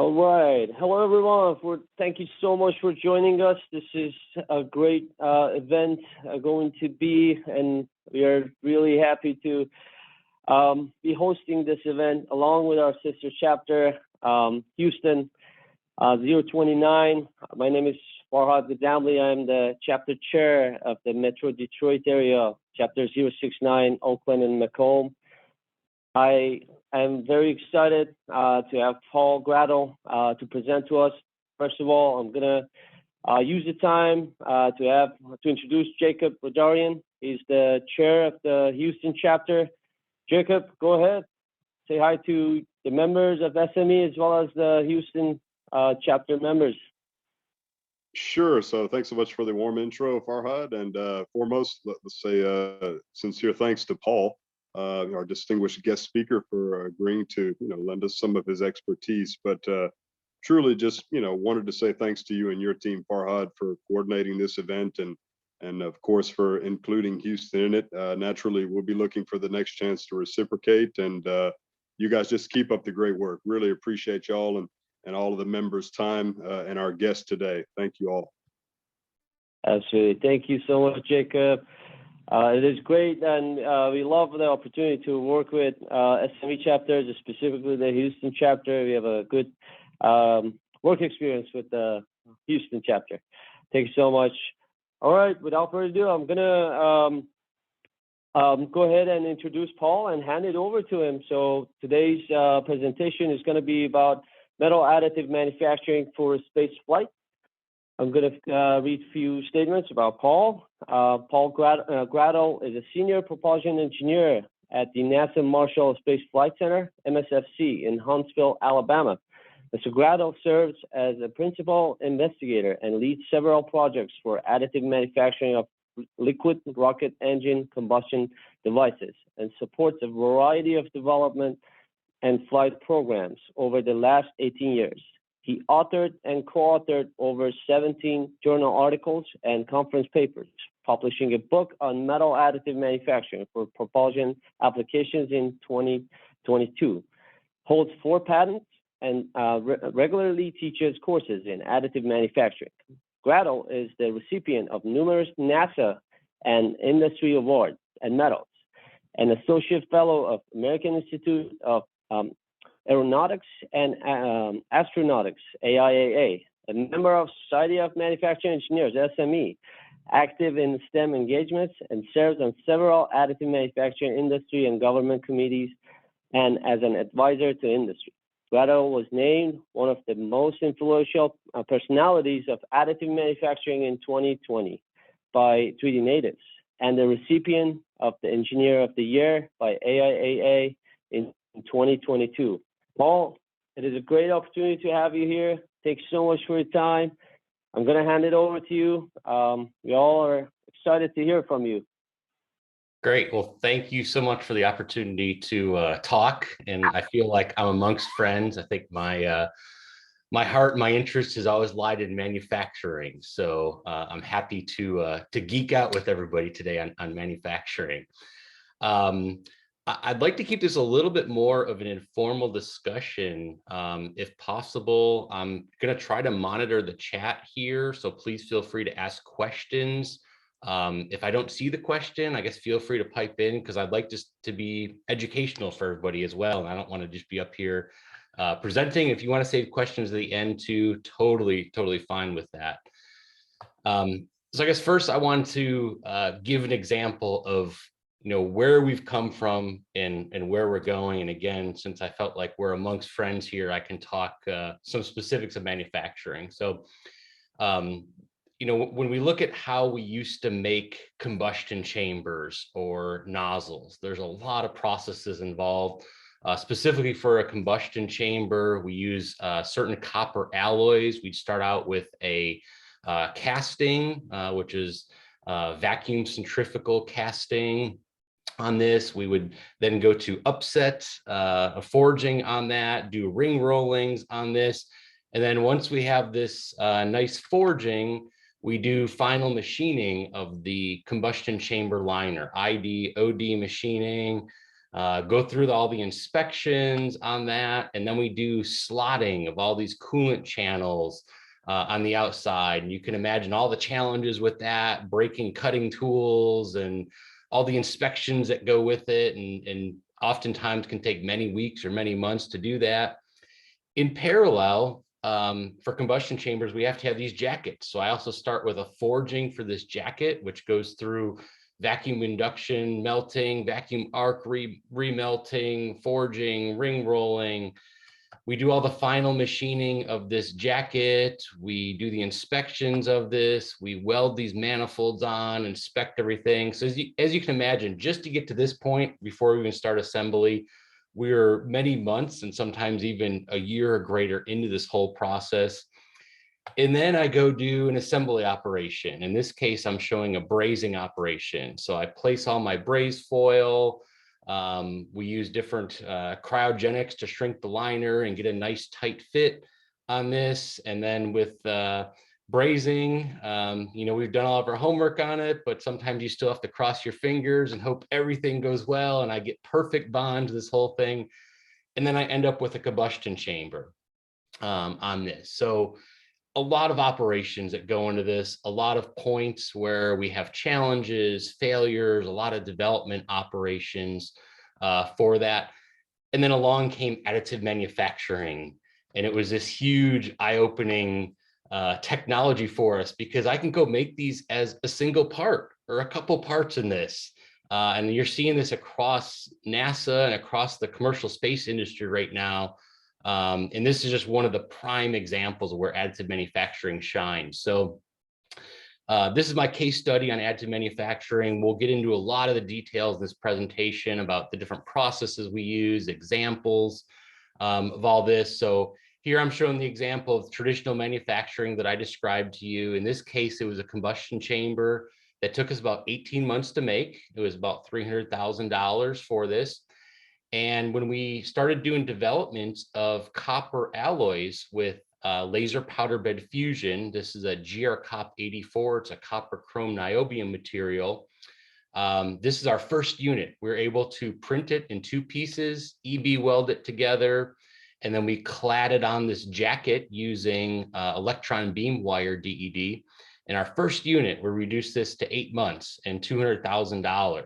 All right. Hello, everyone. Thank you so much for joining us. This is a great event going to be, and we are really happy to be hosting this event along with our sister chapter, Houston 029. My name is Paul Gradl. I'm the chapter chair of the Metro Detroit area, chapter 069, Oakland and Macomb. I am very excited to have Paul Gradl to present to us. First of all, I'm going to use the time to introduce Jacob Rodarian. He's the chair of the Houston chapter. Jacob, go ahead. Say hi to the members of SME as well as the Houston chapter members. Sure. So thanks so much for the warm intro, Farhad. And foremost, let's say sincere thanks to Paul, our distinguished guest speaker, for agreeing to lend us some of his expertise. But truly just wanted to say thanks to you and your team, Farhad, for coordinating this event and of course for including Houston in it. Naturally, we'll be looking for the next chance to reciprocate, and you guys just keep up the great work. Really appreciate y'all and all of the members' time and our guests today. Thank you all. Absolutely. Thank you so much, Jacob. It is great, and we love the opportunity to work with SME chapters, specifically the Houston chapter. We have a good work experience with the Houston chapter. Thank you so much. All right, without further ado, I'm going to go ahead and introduce Paul and hand it over to him. So today's presentation is going to be about metal additive manufacturing for Spaceflight. I'm going to read a few statements about Paul. Paul Gradl is a senior propulsion engineer at the NASA Marshall Space Flight Center, MSFC, in Huntsville, Alabama. Mr. Gradl serves as a principal investigator and leads several projects for additive manufacturing of liquid rocket engine combustion devices and supports a variety of development and flight programs over the last 18 years. He authored and co-authored over 17 journal articles and conference papers, publishing a book on metal additive manufacturing for propulsion applications in 2022, holds 4 patents, and regularly teaches courses in additive manufacturing. Gradl is the recipient of numerous NASA and industry awards and medals, an associate fellow of American Institute of Aeronautics and Astronautics, AIAA, a member of Society of Manufacturing Engineers, SME, active in STEM engagements, and serves on several additive manufacturing industry and government committees, and as an advisor to industry. Gradl was named one of the most influential personalities of additive manufacturing in 2020 by 3D Natives, and the recipient of the Engineer of the Year by AIAA in 2022. Paul, it is a great opportunity to have you here. Thanks so much for your time. I'm going to hand it over to you. We all are excited to hear from you. Great. Well, thank you so much for the opportunity to talk. And I feel like I'm amongst friends. I think my heart, my interest has always lied in manufacturing. So I'm happy to geek out with everybody today on manufacturing. I'd like to keep this a little bit more of an informal discussion, if possible. I'm going to try to monitor the chat here, so please feel free to ask questions. If I don't see the question, I guess feel free to pipe in, because I'd like this to be educational for everybody as well. And I don't want to just be up here presenting. If you want to save questions at the end too, totally fine with that. So I guess first I want to give an example of where we've come from and where we're going. And again, since I felt like we're amongst friends here, I can talk some specifics of manufacturing. So, when we look at how we used to make combustion chambers or nozzles, there's a lot of processes involved. Specifically for a combustion chamber, we use certain copper alloys. We'd start out with a casting, which is vacuum centrifugal casting. On this, we would then go to upset, a forging on that, do ring rollings on this. And then once we have this nice forging, we do final machining of the combustion chamber liner, ID, OD machining. go through all the inspections on that, and then we do slotting of all these coolant channels on the outside. And you can imagine all the challenges with that, breaking cutting tools and all the inspections that go with it, and oftentimes can take many weeks or many months to do that. In parallel, for combustion chambers, we have to have these jackets. So I also start with a forging for this jacket, which goes through vacuum induction, melting, vacuum arc remelting, forging, ring rolling. We do all the final machining of this jacket. We do the inspections of this. We weld these manifolds on, inspect everything. So as you can imagine, just to get to this point before we even start assembly, we're many months and sometimes even a year or greater into this whole process. And then I go do an assembly operation. In this case, I'm showing a brazing operation. So I place all my braze foil. We use different cryogenics to shrink the liner and get a nice tight fit on this. And then with brazing, we've done all of our homework on it, but sometimes you still have to cross your fingers and hope everything goes well and I get perfect bond to this whole thing. And then I end up with a combustion chamber on this. So a lot of operations that go into this, a lot of points where we have challenges, failures, a lot of development operations for that. And then along came additive manufacturing. And it was this huge eye-opening technology for us, because I can go make these as a single part or a couple parts in this. And you're seeing this across NASA and across the commercial space industry right now. And this is just one of the prime examples of where additive manufacturing shines. So this is my case study on additive manufacturing. We'll get into a lot of the details in this presentation about the different processes we use, examples of all this. So here I'm showing the example of traditional manufacturing that I described to you. In this case, it was a combustion chamber that took us about 18 months to make. It was about $300,000 for this. And when we started doing development of copper alloys with laser powder bed fusion, this is a GR-COP 84, it's a copper chrome niobium material. This is our first unit. We're able to print it in 2 pieces, EB weld it together, and then we clad it on this jacket using electron beam wire DED. In our first unit, we reduced this to 8 months and $200,000.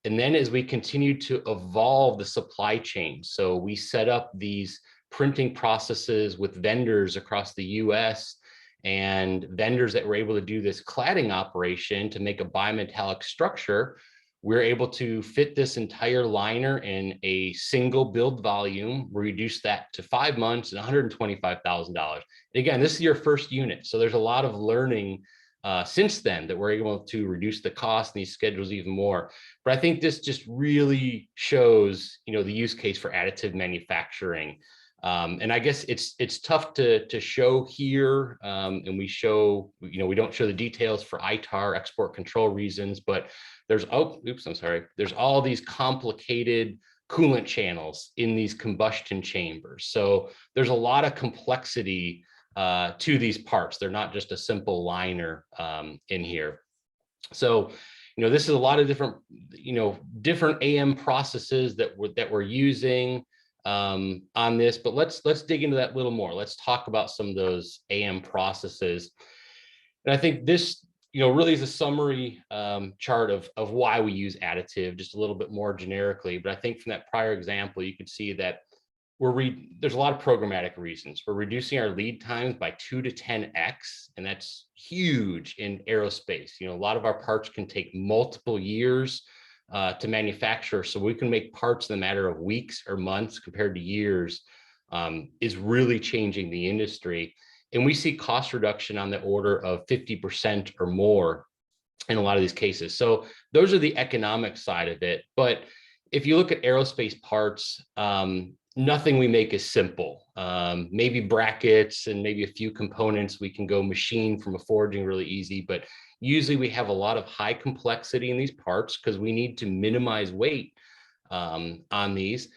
And then as we continue to evolve the supply chain, so we set up these printing processes with vendors across the US and vendors that were able to do this cladding operation to make a bimetallic structure, we're able to fit this entire liner in a single build volume, reduce that to 5 months and $125,000. Again, this is your first unit. So there's a lot of learning since then that we're able to reduce the cost in these schedules even more. But I think this just really shows, the use case for additive manufacturing. And I guess it's tough to show here, and we show, we don't show the details for ITAR export control reasons, but there's, there's all these complicated coolant channels in these combustion chambers. So there's a lot of complexity to these parts. They're not just a simple liner in here. So, this is a lot of different, different AM processes that we're using on this, but let's dig into that a little more. Let's talk about some of those AM processes. And I think this, really is a summary chart of why we use additive, just a little bit more generically. But I think from that prior example, you could see that there's a lot of programmatic reasons. We're reducing our lead times by 2 to 10x, and that's huge in aerospace. A lot of our parts can take multiple years to manufacture, so we can make parts in a matter of weeks or months compared to years, is really changing the industry. And we see cost reduction on the order of 50% or more in a lot of these cases. So those are the economic side of it. But if you look at aerospace parts, nothing we make is simple. Maybe brackets and maybe a few components we can go machine from a forging really easy, but usually we have a lot of high complexity in these parts because we need to minimize weight on these.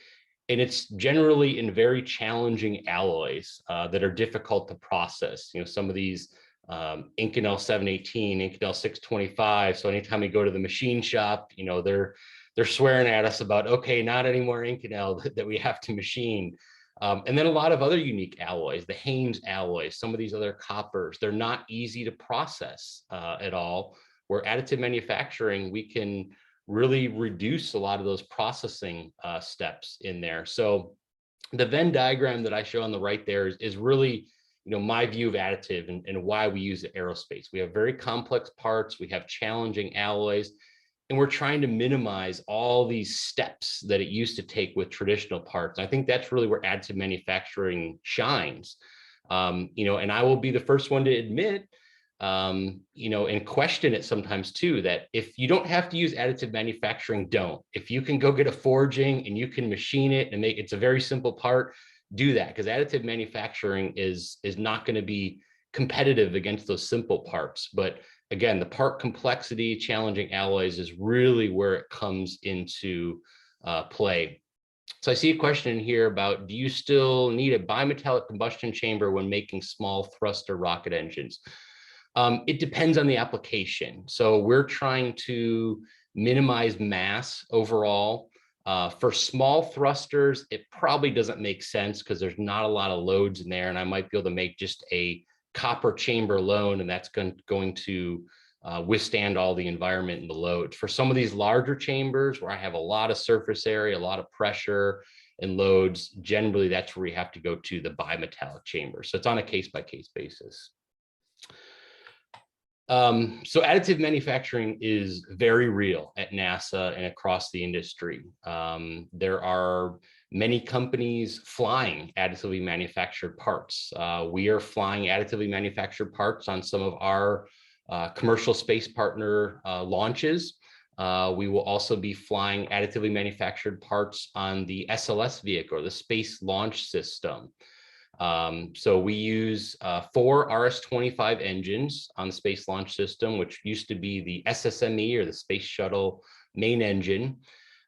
And it's generally in very challenging alloys that are difficult to process. Some of these Inconel 718, Inconel 625. So anytime we go to the machine shop, they're they're swearing at us about, okay, not any more Inconel that we have to machine. And then a lot of other unique alloys, the Haynes alloys, some of these other coppers, they're not easy to process at all. Where additive manufacturing, we can really reduce a lot of those processing steps in there. So the Venn diagram that I show on the right there is really, my view of additive and why we use aerospace. We have very complex parts, we have challenging alloys, and we're trying to minimize all these steps that it used to take with traditional parts. I think that's really where additive manufacturing shines. And I will be the first one to admit, and question it sometimes too, that if you don't have to use additive manufacturing, don't. If you can go get a forging and you can machine it and make it's a very simple part, do that, because additive manufacturing is not going to be competitive against those simple parts. But again, the part complexity, challenging alloys is really where it comes into play. So I see a question in here about, do you still need a bimetallic combustion chamber when making small thruster rocket engines? It depends on the application. So we're trying to minimize mass overall. For small thrusters, it probably doesn't make sense because there's not a lot of loads in there, and I might be able to make just a copper chamber alone, and that's going to withstand all the environment and the loads. For some of these larger chambers where I have a lot of surface area, a lot of pressure and loads, generally that's where we have to go to the bimetallic chamber. So it's on a case-by-case basis. So additive manufacturing is very real at NASA and across the industry. There are many companies flying additively manufactured parts. We are flying additively manufactured parts on some of our commercial space partner launches. We will also be flying additively manufactured parts on the SLS vehicle, or the Space Launch System. So we use 4 RS-25 engines on the Space Launch System, which used to be the SSME, or the Space Shuttle main engine.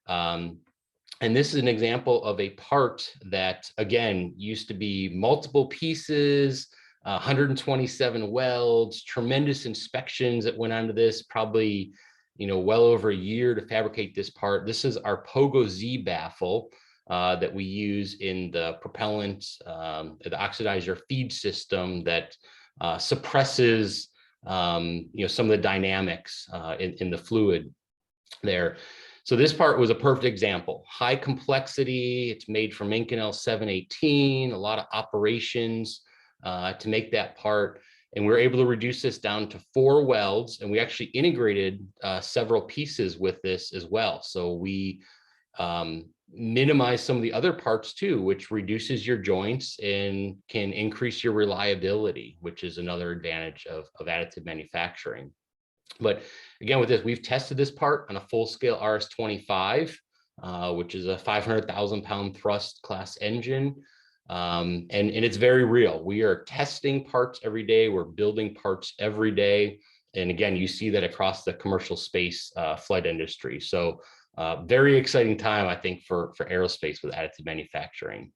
And this is an example of a part that, again, used to be multiple pieces, 127 welds, tremendous inspections that went onto this, probably, well over a year to fabricate this part. This is our Pogo Z baffle that we use in the propellant, the oxidizer feed system that suppresses, some of the dynamics in the fluid there. So this part was a perfect example. High complexity, it's made from Inconel 718, a lot of operations to make that part. And we were able to reduce this down to 4 welds, and we actually integrated several pieces with this as well. So we minimize some of the other parts too, which reduces your joints and can increase your reliability, which is another advantage of additive manufacturing. But again, with this, we've tested this part on a full-scale RS-25, which is a 500,000 pound thrust class engine. And it's very real. We are testing parts every day. We're building parts every day. And again, you see that across the commercial space flight industry. So very exciting time, I think, for aerospace with additive manufacturing.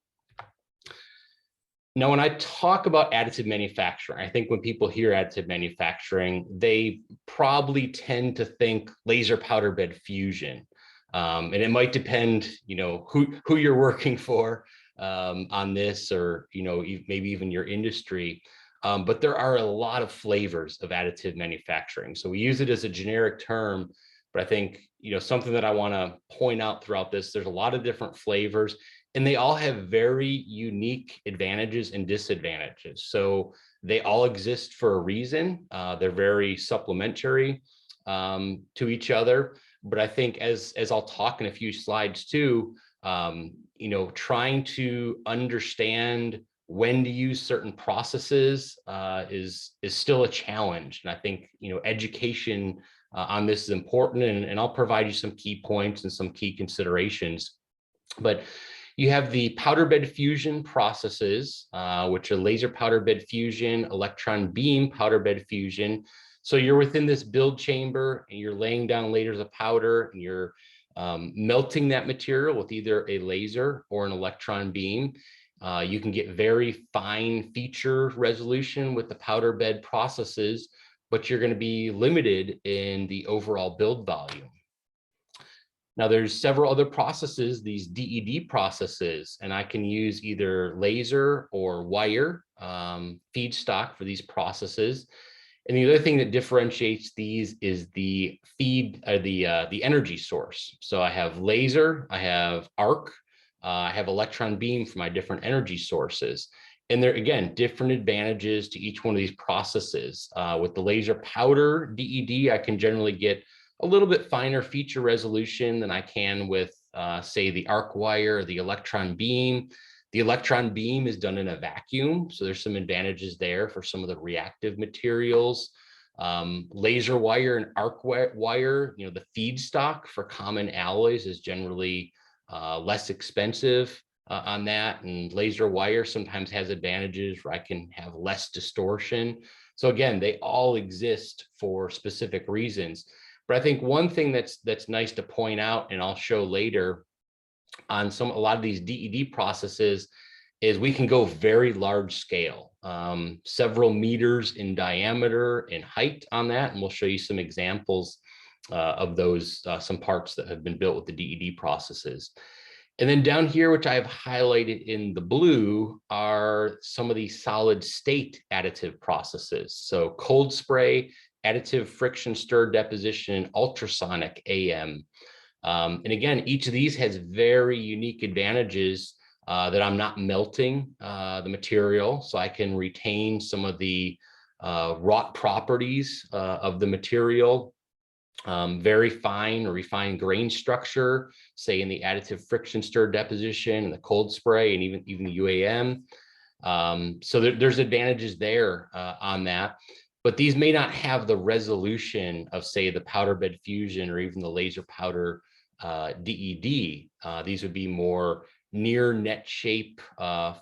Now, when I talk about additive manufacturing, I think when people hear additive manufacturing, they probably tend to think laser powder bed fusion. And it might depend, who you're working for on this, or, maybe even your industry. But there are a lot of flavors of additive manufacturing. So we use it as a generic term, but I think, something that I want to point out throughout this, there's a lot of different flavors, and they all have very unique advantages and disadvantages. So they all exist for a reason. They're very supplementary to each other. But I think as I'll talk in a few slides too, trying to understand when to use certain processes is still a challenge. And I think, education on this is important, and I'll provide you some key points and some key considerations. But you have the powder bed fusion processes, which are laser powder bed fusion, electron beam powder bed fusion. So you're within this build chamber and you're laying down layers of powder, and you're melting that material with either a laser or an electron beam. You can get very fine feature resolution with the powder bed processes, but you're going to be limited in the overall build volume. Now there's several other processes, these DED processes, and I can use either laser or wire feedstock for these processes. And the other thing that differentiates these is the the energy source. So I have laser, I have arc, I have electron beam for my different energy sources. And there, again, different advantages to each one of these processes. With the laser powder DED, I can generally get a little bit finer feature resolution than I can with, say, the arc wire or the electron beam. The electron beam is done in a vacuum, so there's some advantages there for some of the reactive materials. Laser wire and arc wire, the feedstock for common alloys is generally less expensive on that, and laser wire sometimes has advantages where I can have less distortion. So again, they all exist for specific reasons. But I think one thing that's nice to point out, and I'll show later on a lot of these DED processes, is we can go very large scale, several meters in diameter and height on that. And we'll show you some examples of those, some parts that have been built with the DED processes. And then down here, which I have highlighted in the blue, are some of these solid state additive processes. So cold spray, additive friction stir deposition, and ultrasonic AM. And again, each of these has very unique advantages that I'm not melting the material, so I can retain some of the wrought properties of the material. Very fine or refined grain structure, say in the additive friction stir deposition and the cold spray and even the UAM. So there's advantages there on that. But these may not have the resolution of, say, the powder bed fusion or even the laser powder DED. These would be more near net shape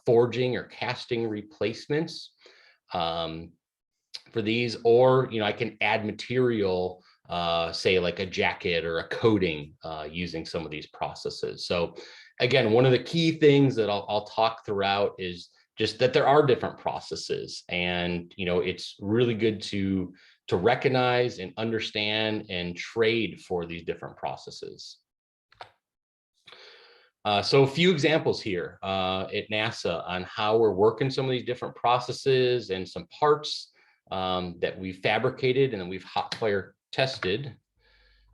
forging or casting replacements for these, or I can add material, say like a jacket or a coating using some of these processes. So again, one of the key things that I'll talk throughout is just that there are different processes, and it's really good to recognize and understand and trade for these different processes. So a few examples here at NASA on how we're working some of these different processes and some parts that we've fabricated and then we've hot fire tested.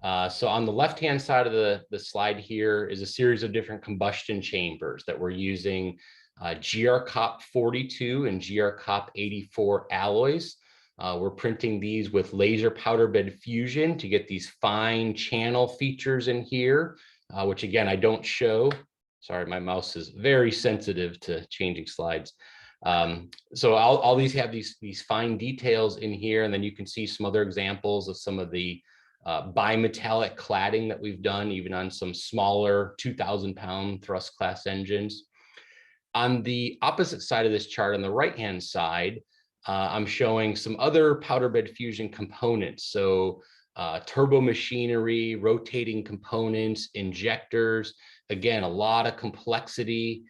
So on the left-hand side of the slide here is a series of different combustion chambers that we're using GRCOP 42 and GRCOP 84 alloys. We're printing these with laser powder bed fusion to get these fine channel features in here, which again, I don't show. Sorry, my mouse is very sensitive to changing slides. So all these have these fine details in here, and then you can see some other examples of some of the bimetallic cladding that we've done, even on some smaller 2,000-pound thrust class engines. On the opposite side of this chart, on the right-hand side, I'm showing some other powder bed fusion components. So turbo machinery, rotating components, injectors. Again, a lot of complexity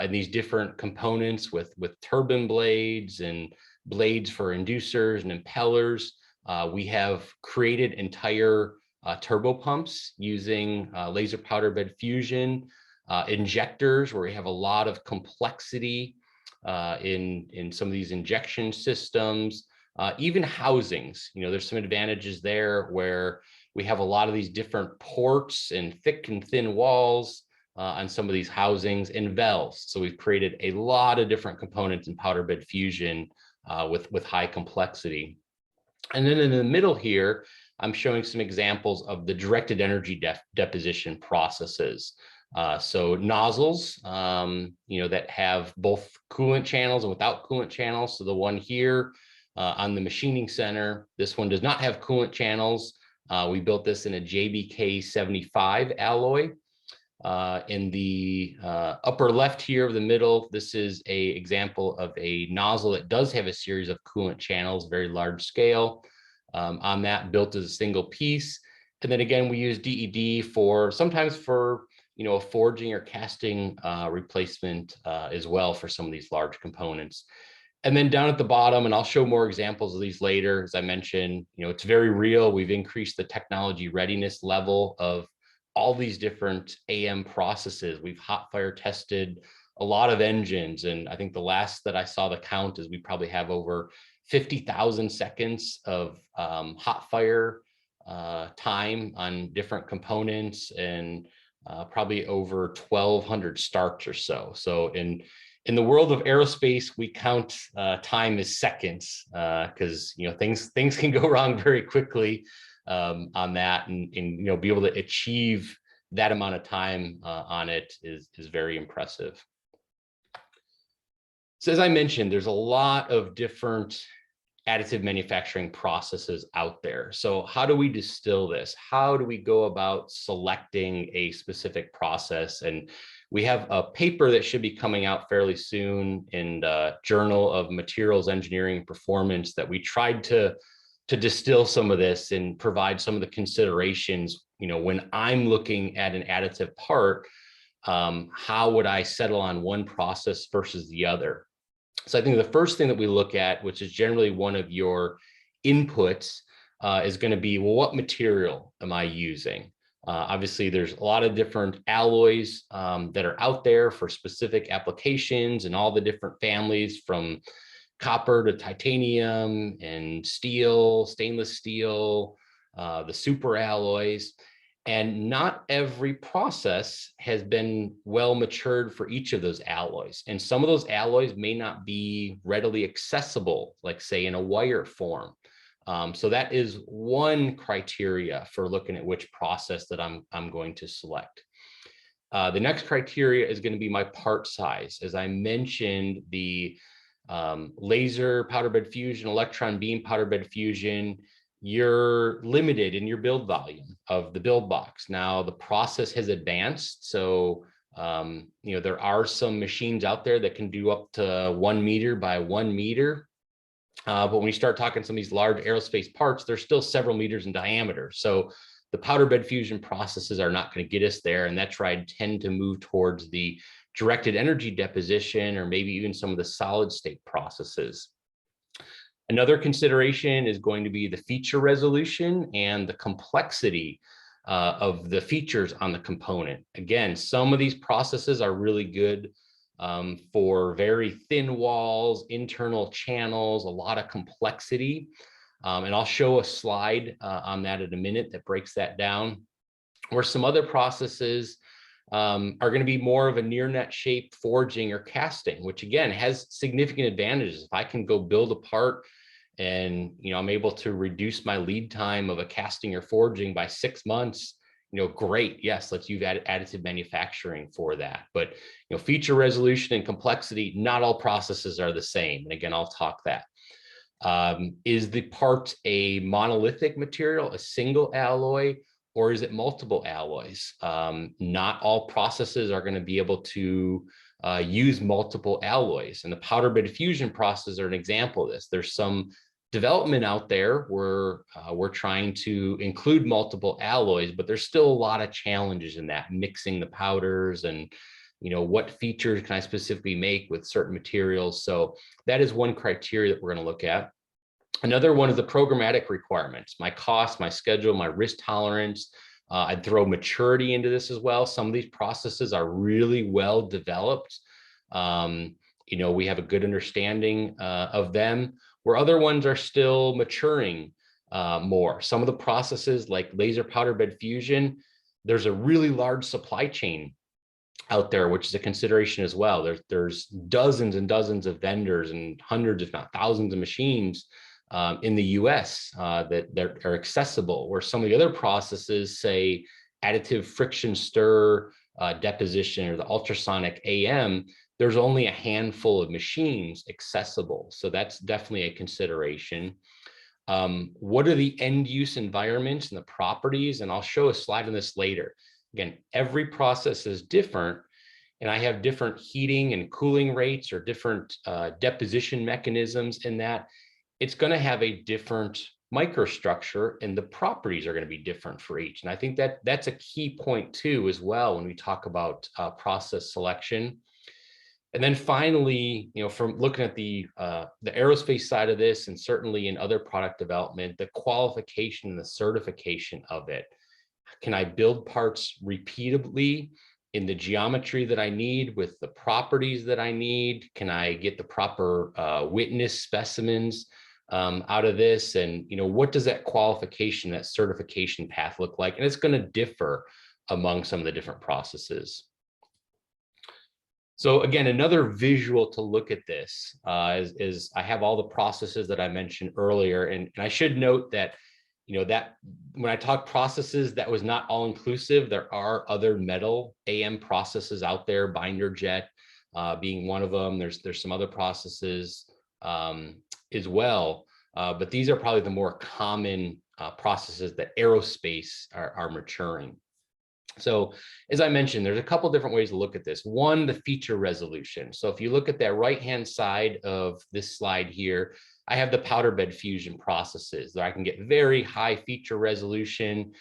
in these different components with turbine blades and blades for inducers and impellers. We have created entire turbo pumps using laser powder bed fusion, injectors where we have a lot of complexity in some of these injection systems, even housings. There's some advantages there where we have a lot of these different ports and thick and thin walls on some of these housings and valves. So we've created a lot of different components in powder bed fusion with high complexity. And then in the middle here, I'm showing some examples of the directed energy deposition processes. So nozzles, that have both coolant channels and without coolant channels. So the one here on the machining center, this one does not have coolant channels. We built this in a JBK 75 alloy. In the upper left here of the middle, this is an example of a nozzle that does have a series of coolant channels, very large scale. On that, built as a single piece. And then again, we use DED sometimes for a forging or casting replacement as well for some of these large components. And then down at the bottom, and I'll show more examples of these later, as I mentioned, it's very real. We've increased the technology readiness level of all these different AM processes. We've hot fire tested a lot of engines. And I think the last that I saw the count is we probably have over 50,000 seconds of hot fire time on different components, and probably over 1,200 starts or so. So in the world of aerospace, we count time as seconds, because things can go wrong very quickly on that, and be able to achieve that amount of time on it is very impressive. So as I mentioned, there's a lot of different additive manufacturing processes out there. So how do we distill this? How do we go about selecting a specific process? And we have a paper that should be coming out fairly soon in the Journal of Materials Engineering and Performance that we tried to distill some of this and provide some of the considerations. When I'm looking at an additive part, how would I settle on one process versus the other? So I think the first thing that we look at, which is generally one of your inputs, is going to be, well, what material am I using? Obviously, there's a lot of different alloys that are out there for specific applications, and all the different families from copper to titanium and steel, stainless steel, the super alloys. And not every process has been well matured for each of those alloys. And some of those alloys may not be readily accessible, like say in a wire form. So that is one criteria for looking at which process that I'm going to select. The next criteria is going to be my part size. As I mentioned, the laser powder bed fusion, electron beam powder bed fusion, you're limited in your build volume of the build box. Now the process has advanced, so there are some machines out there that can do up to 1 meter by 1 meter. But when you start talking some of these large aerospace parts, they're still several meters in diameter. So the powder bed fusion processes are not going to get us there, and that's where I tend to move towards the directed energy deposition, or maybe even some of the solid state processes. Another consideration is going to be the feature resolution and the complexity of the features on the component. Again, some of these processes are really good for very thin walls, internal channels, a lot of complexity. And I'll show a slide on that in a minute that breaks that down. Where some other processes are going to be more of a near net shape forging or casting, which again has significant advantages. If I can go build a part and I'm able to reduce my lead time of a casting or forging by 6 months, great. Yes, let's use additive manufacturing for that. But feature resolution and complexity, not all processes are the same. And again, I'll talk that. Is the part a monolithic material, a single alloy, or is it multiple alloys? Not all processes are going to be able to use multiple alloys, and the powder bed fusion process are an example of this. There's some development out there where we're trying to include multiple alloys, but there's still a lot of challenges in that, mixing the powders and what features can I specifically make with certain materials. So that is one criteria that we're going to look at. Another one is the programmatic requirements, my cost, my schedule, my risk tolerance. I'd throw maturity into this as well. Some of these processes are really well developed. We have a good understanding of them, where other ones are still maturing more. Some of the processes like laser powder bed fusion, there's a really large supply chain out there, which is a consideration as well. There's dozens and dozens of vendors and hundreds, if not thousands of machines in the US that are accessible, where some of the other processes, say additive friction stir deposition or the ultrasonic AM, there's only a handful of machines accessible. So that's definitely a consideration. What are the end use environments and the properties? And I'll show a slide on this later. Again, every process is different, and I have different heating and cooling rates or different deposition mechanisms in that. It's going to have a different microstructure, and the properties are going to be different for each. And I think that that's a key point too, as well, when we talk about process selection. And then finally, from looking at the aerospace side of this, and certainly in other product development, the qualification and the certification of it. Can I build parts repeatably in the geometry that I need with the properties that I need? Can I get the proper witness specimens out of this? And, what does that qualification, that certification path look like? And it's going to differ among some of the different processes. So again, another visual to look at this is I have all the processes that I mentioned earlier. And I should note that, that when I talk processes, that was not all inclusive. There are other metal AM processes out there, binder jet being one of them. There's some other processes as well. But these are probably the more common processes that aerospace are maturing. So as I mentioned, there's a couple different ways to look at this. One, the feature resolution. So if you look at that right-hand side of this slide here, I have the powder bed fusion processes that I can get very high feature resolution,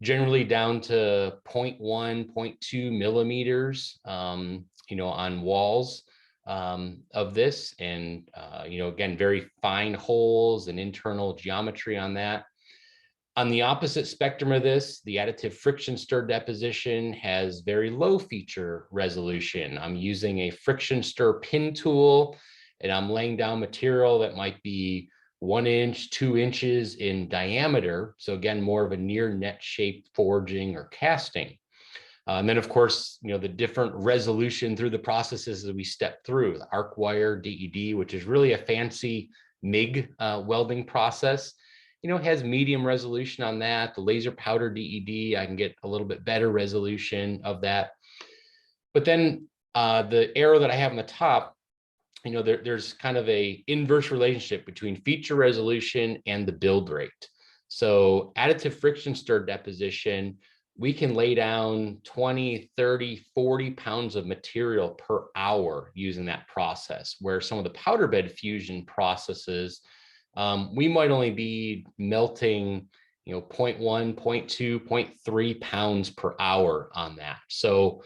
generally down to 0.1, 0.2 millimeters, on walls of this. And, again, very fine holes and internal geometry on that. On the opposite spectrum of this, the additive friction stir deposition has very low feature resolution. I'm using a friction stir pin tool, and I'm laying down material that might be 1 inch, 2 inches in diameter. So again, more of a near net shape forging or casting. And then of course, the different resolution through the processes that we step through, the arc wire DED, which is really a fancy MIG welding process. Has medium resolution on that. The laser powder DED, I can get a little bit better resolution of that. But then the arrow that I have on the top, there's kind of a inverse relationship between feature resolution and the build rate. So additive friction stir deposition, we can lay down 20, 30, 40 pounds of material per hour using that process, where some of the powder bed fusion processes, we might only be melting, 0.1, 0.2, 0.3 pounds per hour on that. So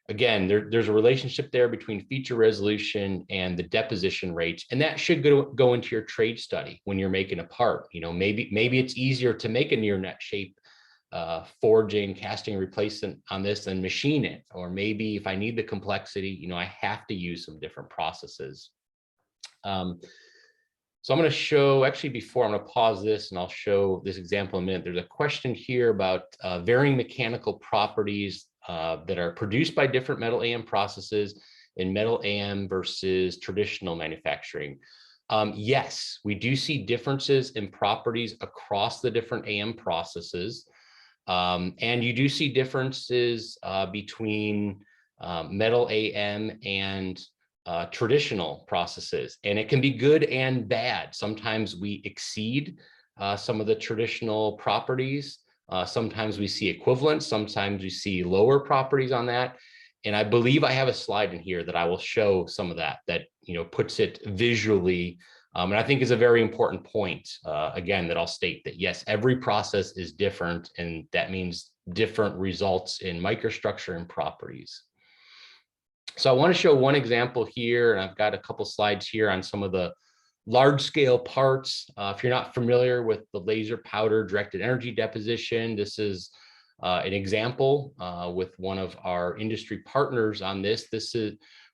again, there's a relationship there between feature resolution and the deposition rates, and that should go into your trade study when you're making a part. Maybe it's easier to make a near net shape forging, casting, replacement on this than machine it. Or maybe if I need the complexity, I have to use some different processes. So I'm going to show, actually before, I'm going to pause this and I'll show this example in a minute. There's a question here about varying mechanical properties that are produced by different metal AM processes in metal AM versus traditional manufacturing. Yes, we do see differences in properties across the different AM processes. And you do see differences between metal AM and traditional processes, and it can be good and bad. Sometimes we exceed some of the traditional properties. Sometimes we see equivalents. Sometimes we see lower properties on that. And I believe I have a slide in here that I will show some of that puts it visually. And I think is a very important point, again, that I'll state that, yes, every process is different, and that means different results in microstructure and properties. So I want to show one example here, and I've got a couple slides here on some of the large scale parts. If you're not familiar with the laser powder directed energy deposition, this is an example with one of our industry partners on this.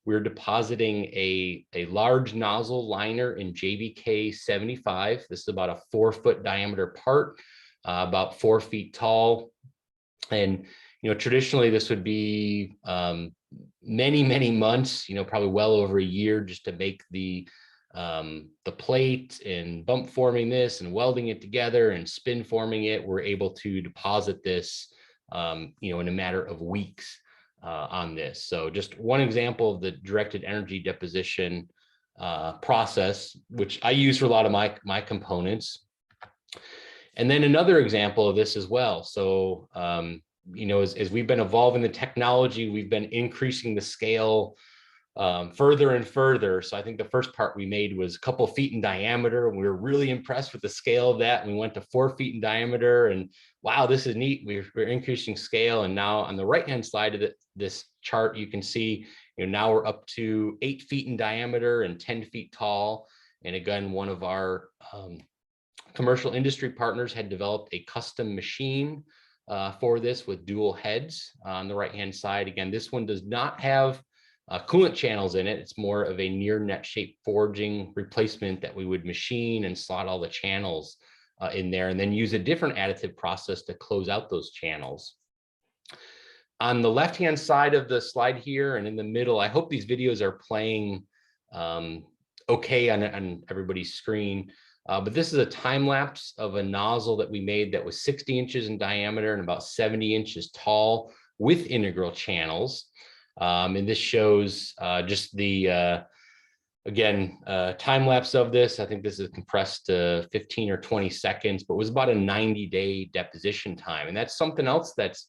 We're depositing a large nozzle liner in JBK 75. This is about a 4-foot diameter part, about 4 feet tall. And, traditionally this would be many months, probably well over a year, just to make the plate and bump forming this and welding it together and spin forming it. We're able to deposit this, in a matter of weeks on this. So just one example of the directed energy deposition process, which I use for a lot of my components. And then another example of this as well. So, as we've been evolving the technology, we've been increasing the scale further and further. So I think the first part we made was a couple of feet in diameter, and we were really impressed with the scale of that. And we went to 4 feet in diameter, and wow, this is neat. We're increasing scale. And now on the right-hand side of this chart, you can see, now we're up to 8 feet in diameter and 10 feet tall. And again, one of our commercial industry partners had developed a custom machine for this with dual heads on the right-hand side. Again, this one does not have coolant channels in it. It's more of a near net shape forging replacement that we would machine and slot all the channels in there and then use a different additive process to close out those channels. On the left-hand side of the slide here and in the middle, I hope these videos are playing okay on everybody's screen. But this is a time lapse of a nozzle that we made that was 60 inches in diameter and about 70 inches tall with integral channels. And this shows just the, again, time lapse of this. I think this is compressed to 15 or 20 seconds, but it was about a 90-day deposition time. And that's something else that's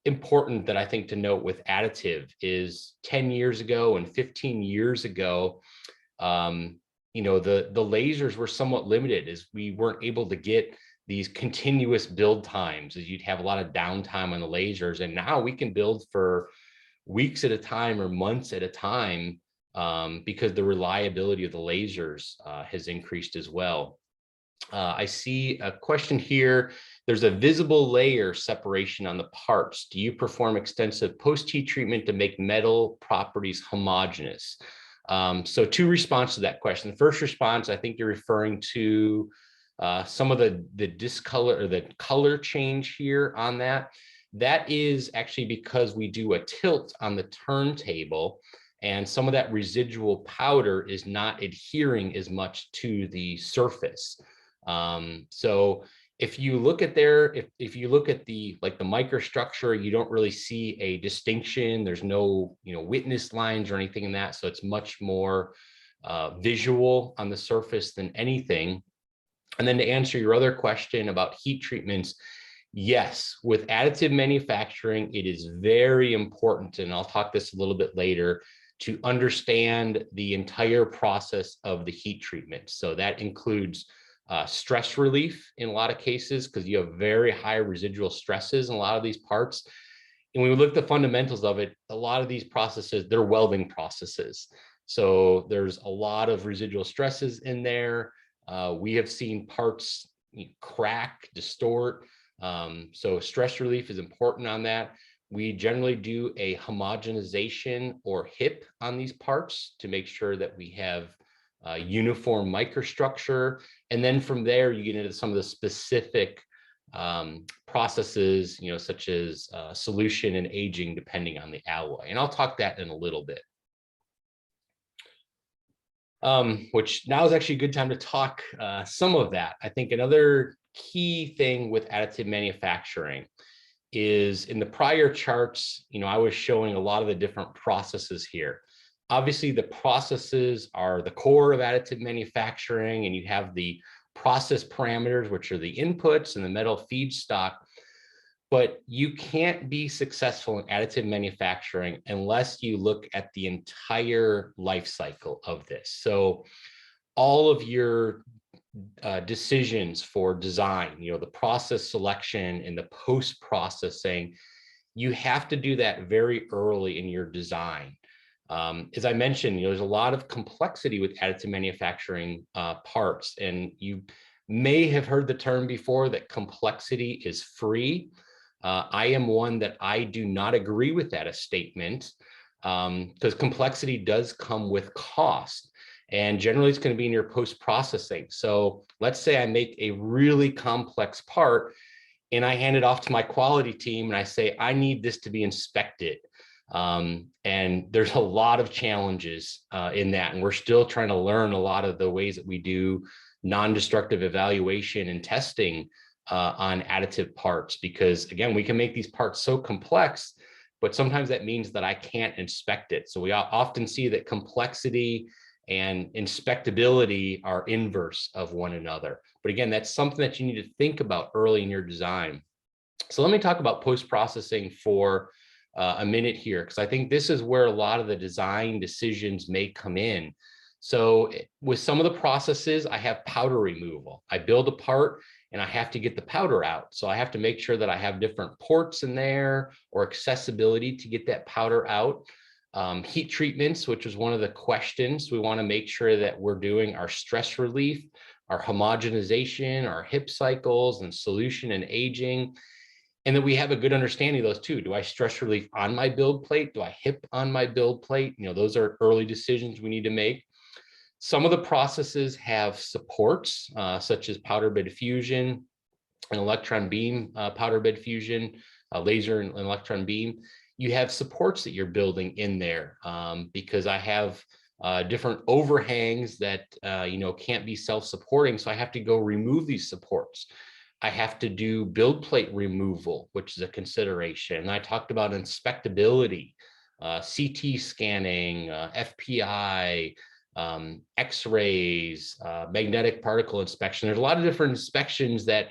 important that I think to note with additive is 10 years ago and 15 years ago, you know, the lasers were somewhat limited as we weren't able to get these continuous build times, as you'd have a lot of downtime on the lasers. And now we can build for weeks at a time or months at a time because the reliability of the lasers has increased as well. I see a question here. There's a visible layer separation on the parts. Do you perform extensive post-heat treatment to make metal properties homogeneous? So two responses to that question. The first response, I think you're referring to some of the discolor or the color change here on that. That is actually because we do a tilt on the turntable and some of that residual powder is not adhering as much to the surface. So if you look at there, if you look at the like the microstructure, you don't really see a distinction. There's no, you know, witness lines or anything in that. So it's much more visual on the surface than anything. And then to answer your other question about heat treatments, yes, with additive manufacturing, it is very important, and I'll talk this a little bit later, to understand the entire process of the heat treatment. So that includes stress relief in a lot of cases, because you have very high residual stresses in a lot of these parts. And when we look at the fundamentals of it, a lot of these processes, they're welding processes. So there's a lot of residual stresses in there. We have seen parts crack, distort. So stress relief is important on that. We generally do a homogenization or HIP on these parts to make sure that we have uniform microstructure. And then from there, you get into some of the specific processes, you know, such as solution and aging, depending on the alloy. And I'll talk that in a little bit. Which now is actually a good time to talk some of that. I think another key thing with additive manufacturing is in the prior charts, you know, I was showing a lot of the different processes here. Obviously, the processes are the core of additive manufacturing, and you have the process parameters, which are the inputs and the metal feedstock. But you can't be successful in additive manufacturing unless you look at the entire life cycle of this. So all of your decisions for design, you know, the process selection and the post-processing, you have to do that very early in your design. As I mentioned, you know, there's a lot of complexity with additive manufacturing parts, and you may have heard the term before that complexity is free. I am one that I do not agree with that as statement, because complexity does come with cost, and generally it's going to be in your post-processing. So let's say I make a really complex part and I hand it off to my quality team and I say, I need this to be inspected. And there's a lot of challenges in that, and we're still trying to learn a lot of the ways that we do non-destructive evaluation and testing on additive parts, because again, we can make these parts so complex, but sometimes that means that I can't inspect it. So we often see that complexity and inspectability are inverse of one another. But again, that's something that you need to think about early in your design. So let me talk about post-processing for a minute here, because I think this is where a lot of the design decisions may come in. So with some of the processes, I have powder removal. I build a part and I have to get the powder out. So I have to make sure that I have different ports in there or accessibility to get that powder out. Heat treatments, which was one of the questions. We want to make sure that we're doing our stress relief, our homogenization, our HIP cycles, and solution and aging. And then we have a good understanding of those too. Do I stress relief on my build plate? Do I HIP on my build plate? Those are early decisions we need to make. Some of the processes have supports, such as powder bed fusion and electron beam powder bed fusion, laser and electron beam. You have supports that you're building in there because I have different overhangs that can't be self-supporting. So I have to go remove these supports. I have to do build plate removal, which is a consideration. And I talked about inspectability, CT scanning, FPI, X-rays, magnetic particle inspection. There's a lot of different inspections that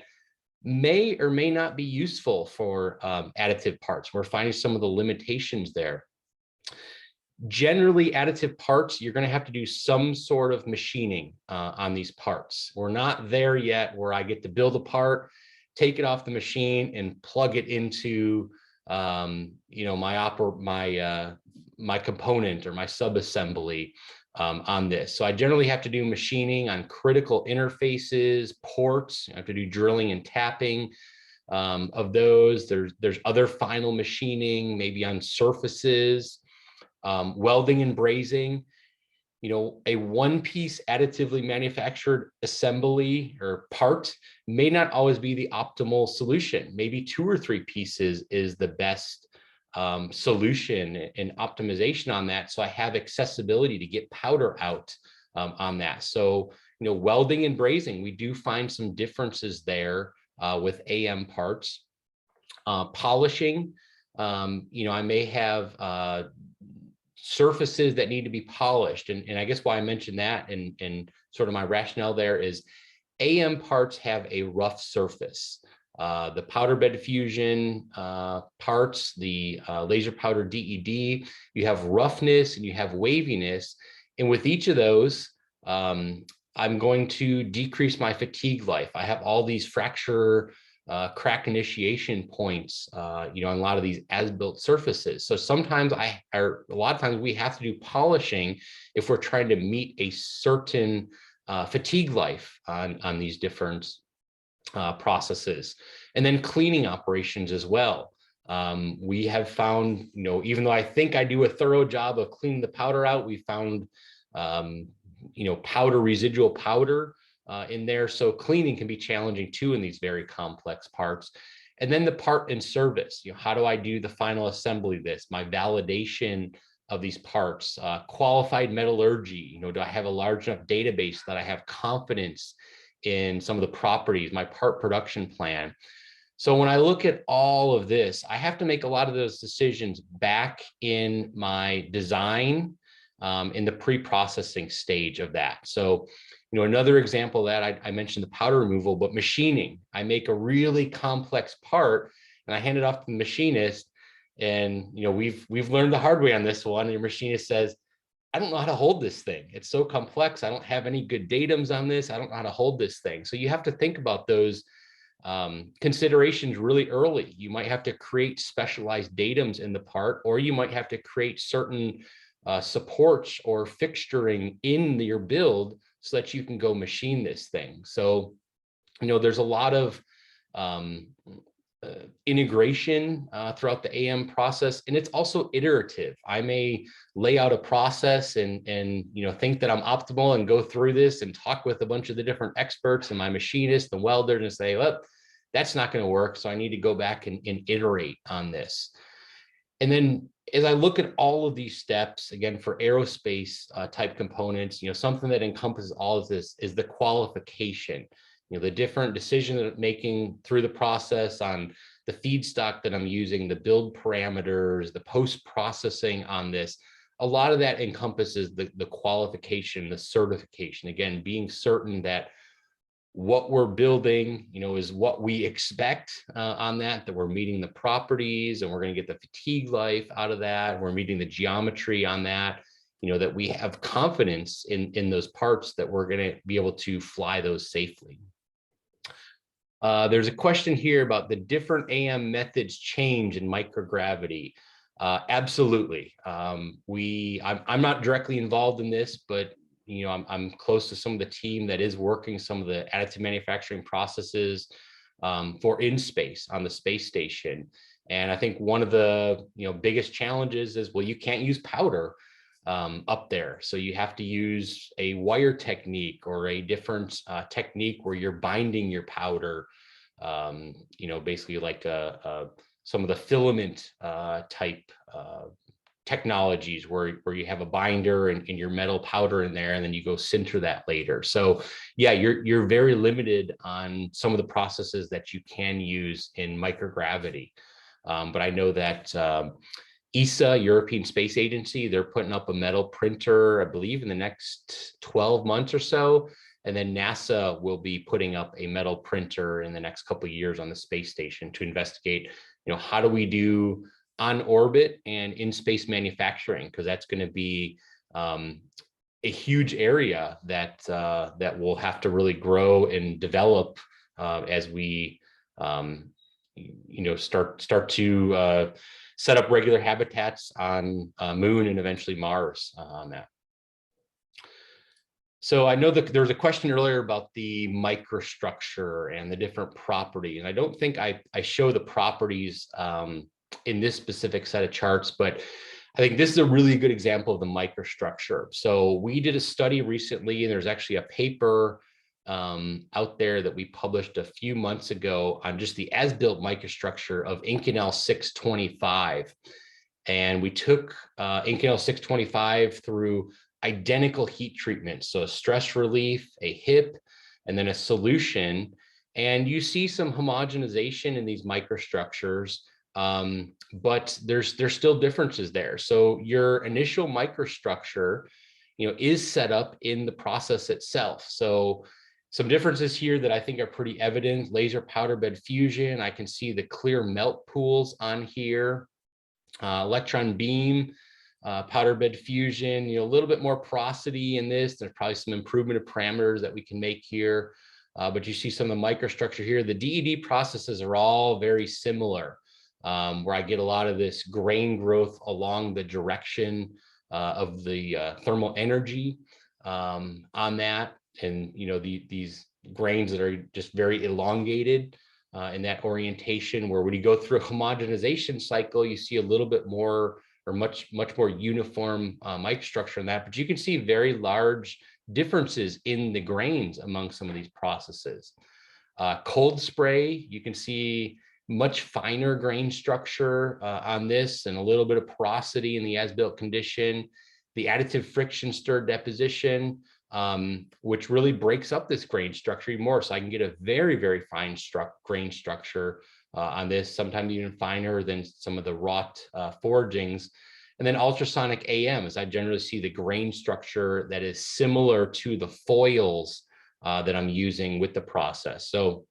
may or may not be useful for additive parts. We're finding some of the limitations there. Generally, additive parts, you're going to have to do some sort of machining on these parts. We're not there yet where I get to build a part, take it off the machine, and plug it into my component or my sub-assembly on this. So I generally have to do machining on critical interfaces, ports. I have to do drilling and tapping of those. There's other final machining, maybe on surfaces. Welding and brazing. A one-piece additively manufactured assembly or part may not always be the optimal solution. Maybe 2 or 3 pieces is the best solution and optimization on that. So I have accessibility to get powder out on that. So, welding and brazing, we do find some differences there with AM parts. Polishing, I may have surfaces that need to be polished. And I guess why I mentioned that and sort of my rationale there is AM parts have a rough surface. The powder bed fusion parts, the laser powder DED, you have roughness and you have waviness. And with each of those, I'm going to decrease my fatigue life. I have all these fracture crack initiation points, on a lot of these as-built surfaces. So sometimes a lot of times we have to do polishing if we're trying to meet a certain fatigue life on these different processes. And then cleaning operations as well. We have found, even though I think I do a thorough job of cleaning the powder out, we found, residual powder in there. So cleaning can be challenging too in these very complex parts. And then the part and service, how do I do the final assembly of this, my validation of these parts, qualified metallurgy, do I have a large enough database that I have confidence in some of the properties, my part production plan. So when I look at all of this, I have to make a lot of those decisions back in my design, in the pre-processing stage of that. So, another example that I mentioned the powder removal, but machining. I make a really complex part and I hand it off to the machinist. And, we've learned the hard way on this one. And your machinist says, I don't know how to hold this thing. It's so complex. I don't have any good datums on this. I don't know how to hold this thing. So you have to think about those considerations really early. You might have to create specialized datums in the part, or you might have to create certain supports or fixturing in your build so that you can go machine this thing. So, there's a lot of integration throughout the AM process, and it's also iterative. I may lay out a process and think that I'm optimal and go through this and talk with a bunch of the different experts and my machinist and welder and say, well, that's not going to work. So I need to go back and iterate on this. And then as I look at all of these steps, again, for aerospace type components, something that encompasses all of this is the qualification, the different decision making through the process on the feedstock that I'm using, the build parameters, the post-processing on this. A lot of that encompasses the qualification, the certification, again, being certain that what we're building, is what we expect on that we're meeting the properties and we're going to get the fatigue life out of that. We're meeting the geometry on that, that we have confidence in those parts that we're going to be able to fly those safely. There's a question here about the different AM methods change in microgravity. Absolutely. I'm not directly involved in this, but I'm close to some of the team that is working some of the additive manufacturing processes. for in space on the space station. And I think one of the biggest challenges is, well, you can't use powder up there. So you have to use a wire technique or a different technique where you're binding your powder, basically like some of the filament type technologies where you have a binder and your metal powder in there, and then you go sinter that later. So yeah, you're very limited on some of the processes that you can use in microgravity. But I know that ESA, European Space Agency, they're putting up a metal printer, I believe, in the next 12 months or so. And then NASA will be putting up a metal printer in the next couple of years on the space station to investigate, how do we do on orbit and in space manufacturing, because that's going to be a huge area that that will have to really grow and develop as we start to set up regular habitats on Moon and eventually Mars on that. So I know that there was a question earlier about the microstructure and the different properties, and I don't think I show the properties in this specific set of charts, but I think this is a really good example of the microstructure. So we did a study recently, and there's actually a paper out there that we published a few months ago on just the as-built microstructure of Inconel 625. And we took Inconel 625 through identical heat treatments, so a stress relief, a HIP, and then a solution. And you see some homogenization in these microstructures, but there's still differences there. So your initial microstructure, is set up in the process itself. So some differences here that I think are pretty evident: laser powder bed fusion. I can see the clear melt pools on here. Electron beam, powder bed fusion, a little bit more porosity in this. There's probably some improvement of parameters that we can make here. But you see some of the microstructure here. The DED processes are all very similar, where I get a lot of this grain growth along the direction of the thermal energy on that. And, these grains that are just very elongated in that orientation, where when you go through a homogenization cycle, you see a little bit more or much more uniform microstructure in that. But you can see very large differences in the grains among some of these processes. Cold spray, you can see much finer grain structure on this, and a little bit of porosity in the as-built condition. The additive friction stir deposition, which really breaks up this grain structure even more. So I can get a very, very fine grain structure on this, sometimes even finer than some of the wrought forgings. And then ultrasonic AM, as I generally see the grain structure that is similar to the foils that I'm using with the process. So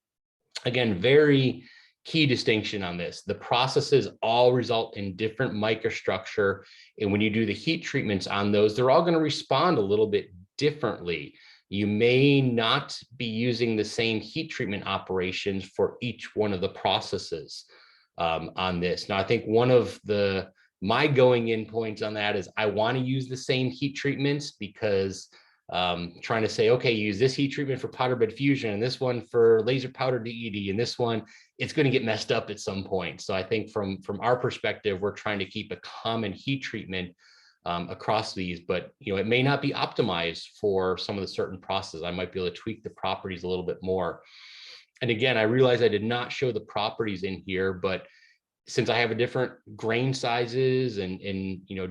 again, very key distinction on this. The processes all result in different microstructure. And when you do the heat treatments on those, they're all going to respond a little bit differently. You may not be using the same heat treatment operations for each one of the processes on this. Now, I think one of my going in points on that is I want to use the same heat treatments, because trying to say, okay, use this heat treatment for powder bed fusion and this one for laser powder DED and this one, it's going to get messed up at some point. So I think from our perspective, we're trying to keep a common heat treatment across these, but it may not be optimized for some of the certain processes. I might be able to tweak the properties a little bit more. And again, I realize I did not show the properties in here, but since I have a different grain sizes and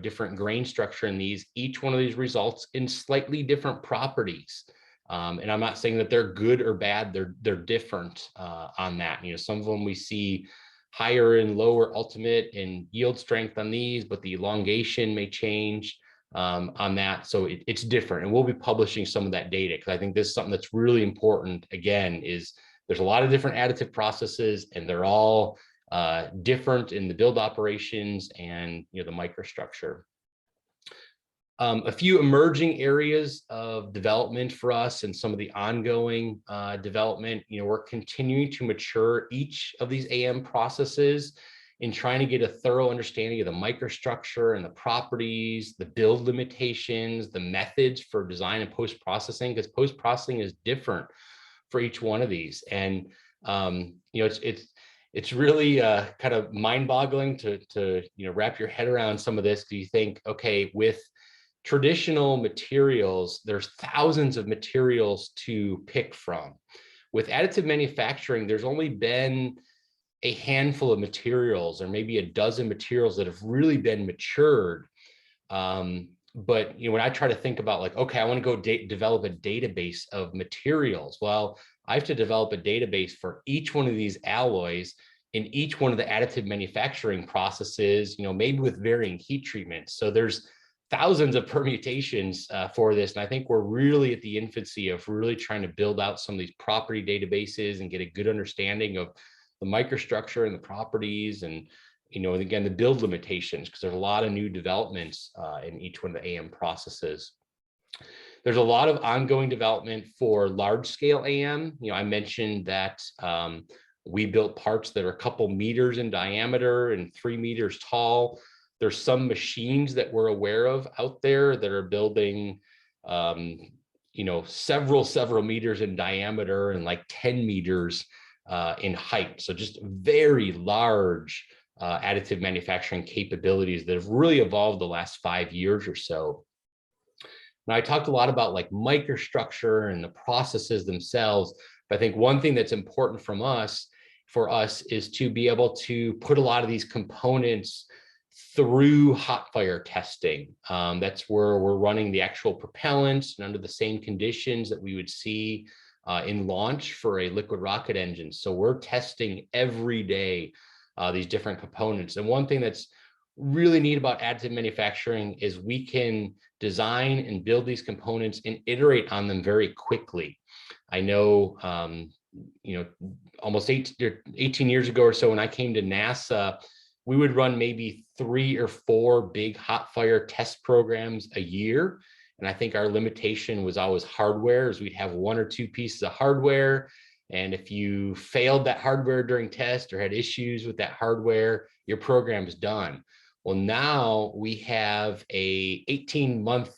different grain structure in these, each one of these results in slightly different properties. And I'm not saying that they're good or bad, they're different on that. Some of them we see higher and lower ultimate and yield strength on these, but the elongation may change on that. So it's different. And we'll be publishing some of that data, because I think this is something that's really important. Again, is there's a lot of different additive processes, and they're all different in the build operations and the microstructure. A few emerging areas of development for us and some of the ongoing development. We're continuing to mature each of these AM processes in trying to get a thorough understanding of the microstructure and the properties, the build limitations, the methods for design and post-processing, because post-processing is different for each one of these. And It's really kind of mind-boggling to wrap your head around some of this. Do you think, okay, with traditional materials, there's thousands of materials to pick from. With additive manufacturing, there's only been a handful of materials, or maybe a dozen materials that have really been matured. But when I try to think about like, okay, I want to go develop a database of materials. Well, I have to develop a database for each one of these alloys in each one of the additive manufacturing processes, maybe with varying heat treatments. So there's thousands of permutations for this. And I think we're really at the infancy of really trying to build out some of these property databases and get a good understanding of the microstructure and the properties, and again, the build limitations, because there's a lot of new developments in each one of the AM processes. There's a lot of ongoing development for large scale AM. I mentioned that we built parts that are a couple meters in diameter and 3 meters tall. There's some machines that we're aware of out there that are building, several meters in diameter and like 10 meters in height. So just very large additive manufacturing capabilities that have really evolved the last 5 years or so. Now, I talked a lot about like microstructure and the processes themselves, but I think one thing that's important for us is to be able to put a lot of these components through hot fire testing. That's where we're running the actual propellants and under the same conditions that we would see in launch for a liquid rocket engine. So we're testing every day these different components. And one thing that's really neat about additive manufacturing is we can design and build these components and iterate on them very quickly. I know, almost 18 years ago or so, when I came to NASA, we would run maybe 3 or 4 big hot fire test programs a year. And I think our limitation was always hardware, as we'd have 1 or 2 pieces of hardware. And if you failed that hardware during test or had issues with that hardware, your program is done. Well, now we have a 18-month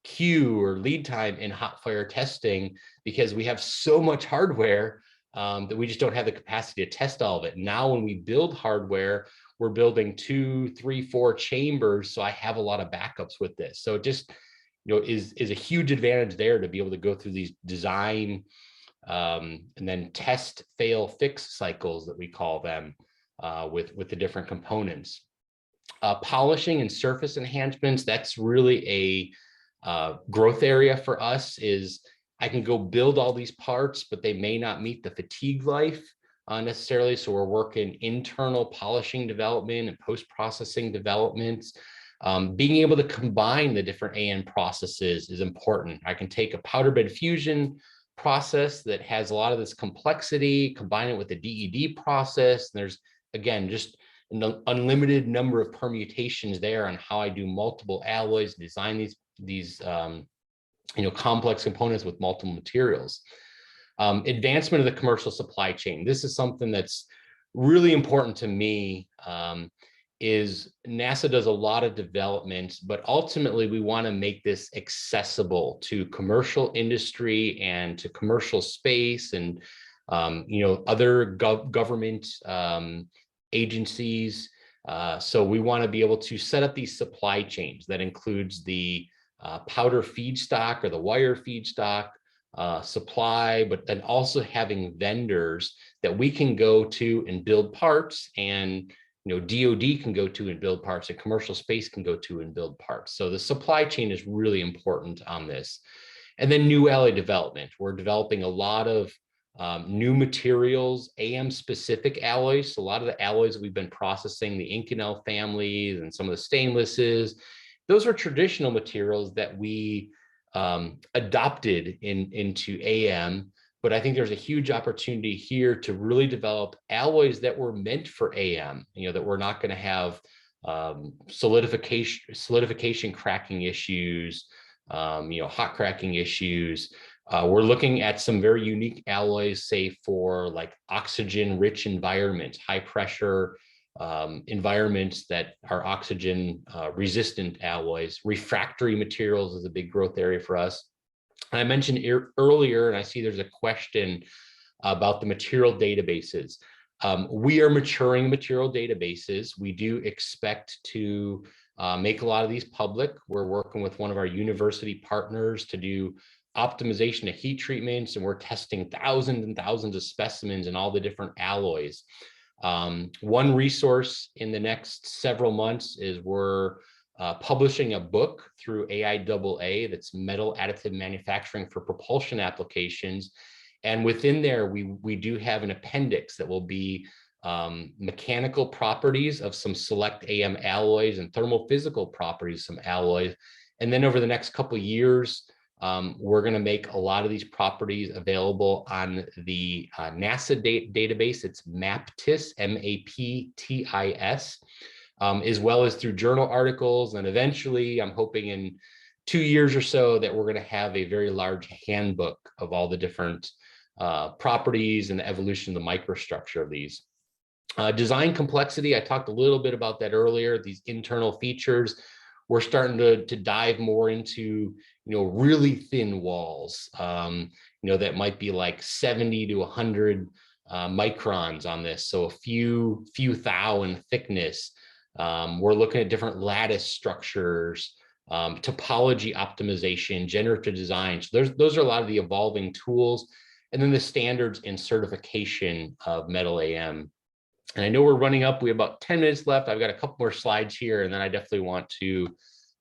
queue or lead time in hot fire testing, because we have so much hardware that we just don't have the capacity to test all of it. Now, when we build hardware, we're building 2, 3, 4 chambers. So I have a lot of backups with this. So it just, is a huge advantage there to be able to go through these design and then test, fail, fix cycles that we call them with the different components. Polishing and surface enhancements, that's really a growth area for us. Is I can go build all these parts, but they may not meet the fatigue life necessarily. So we're working internal polishing development and post-processing developments. Being able to combine the different AM processes is important. I can take a powder bed fusion process that has a lot of this complexity, combine it with the DED process. And there's, again, just an unlimited number of permutations there on how I do multiple alloys, design these complex components with multiple materials. Advancement of the commercial supply chain. This is something that's really important to me. Is NASA does a lot of development, but ultimately we want to make this accessible to commercial industry and to commercial space and other government agencies. So we want to be able to set up these supply chains that includes the powder feedstock or the wire feedstock supply, but then also having vendors that we can go to and build parts, and DoD can go to and build parts, and commercial space can go to and build parts. So the supply chain is really important on this. And then new alloy development. We're developing a lot of new materials, AM specific alloys. So a lot of the alloys we've been processing, the Inconel families and some of the stainlesses, those are traditional materials that we adopted into AM. But I think there's a huge opportunity here to really develop alloys that were meant for AM, that we're not going to have solidification cracking issues, hot cracking issues. We're looking at some very unique alloys, say for like oxygen rich environments, high pressure environments that are oxygen resistant alloys. Refractory materials is a big growth area for us. And I mentioned earlier, and I see there's a question about the material databases. We are maturing material databases. We do expect to make a lot of these public. We're working with one of our university partners to do optimization of heat treatments, and we're testing thousands and thousands of specimens in all the different alloys. One resource in the next several months is we're publishing a book through AIAA, that's Metal Additive Manufacturing for Propulsion Applications. And within there, we do have an appendix that will be mechanical properties of some select AM alloys and thermal physical properties of some alloys. And then over the next couple of years, we're going to make a lot of these properties available on the NASA database. It's MAPTIS, MAPTIS, as well as through journal articles. And eventually, I'm hoping in 2 years or so that we're going to have a very large handbook of all the different properties and the evolution of the microstructure of these. Design complexity, I talked a little bit about that earlier, these internal features. We're starting to dive more into, really thin walls, that might be like 70 to 100 microns on this. So a few thou in thickness. We're looking at different lattice structures, topology optimization, generative design. So those are a lot of the evolving tools. And then the standards and certification of metal AM. And I know we're running up. We have about 10 minutes left. I've got a couple more slides here, and then I definitely want to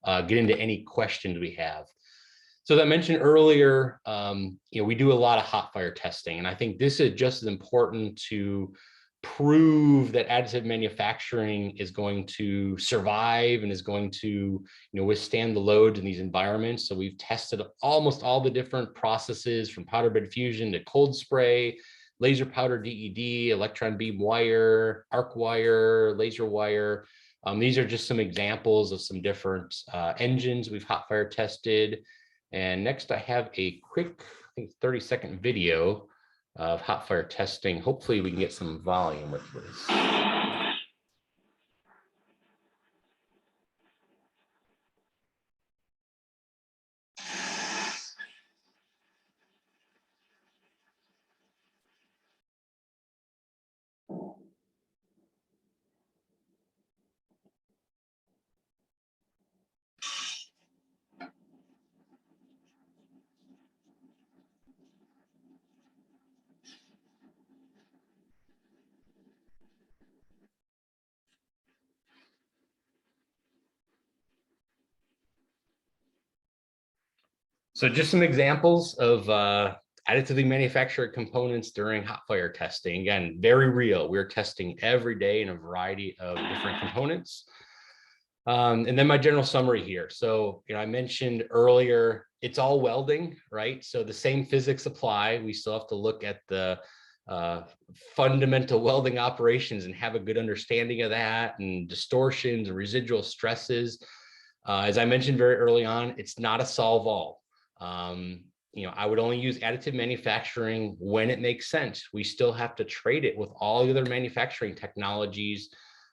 get into any questions we have. So as I mentioned earlier, we do a lot of hot fire testing, and I think this is just as important to prove that additive manufacturing is going to survive and is going to withstand the loads in these environments. So we've tested almost all the different processes, from powder bed fusion to cold spray, laser powder DED, electron beam wire, arc wire, laser wire. These are just some examples of some different engines we've hot fire tested. And next I have a quick, I think 30-second video of hot fire testing. Hopefully we can get some volume with this. So just some examples of additively manufactured components during hot fire testing. Again, very real. We're testing every day in a variety of different components. And then my general summary here. So, I mentioned earlier, it's all welding, right? So the same physics apply. We still have to look at the fundamental welding operations and have a good understanding of that, and distortions and residual stresses. As I mentioned very early on, it's not a solve all. I would only use additive manufacturing when it makes sense. We still have to trade it with all the other manufacturing technologies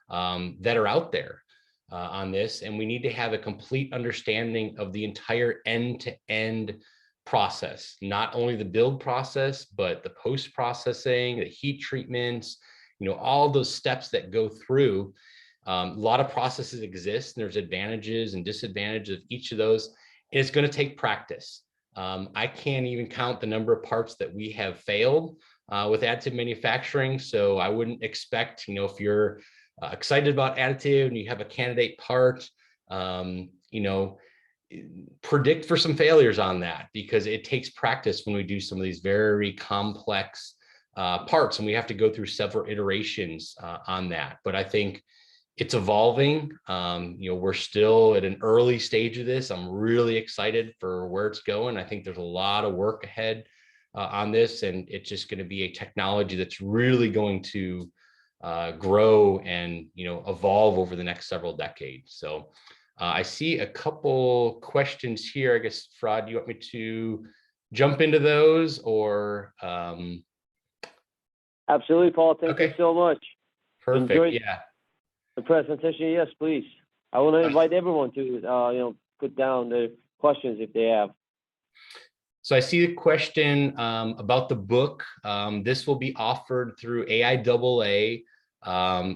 that are out there on this. And we need to have a complete understanding of the entire end-to-end process, not only the build process, but the post-processing, the heat treatments, all those steps that go through. A lot of processes exist, and there's advantages and disadvantages of each of those. It's going to take practice. I can't even count the number of parts that we have failed with additive manufacturing. So I wouldn't expect, if you're excited about additive and you have a candidate part, predict for some failures on that, because it takes practice when we do some of these very complex parts, and we have to go through several iterations on that. But I think it's evolving. We're still at an early stage of this. I'm really excited for where it's going. I think there's a lot of work ahead on this, and it's just going to be a technology that's really going to grow and evolve over the next several decades. So I see a couple questions here. I guess, Fraud, do you want me to jump into those, or? Absolutely, Paul. Thank you so much. Perfect. Enjoyed Yeah. the presentation. Yes, please. I want to invite everyone to put down their questions if they have. So I see a question about the book. This will be offered through AIAA.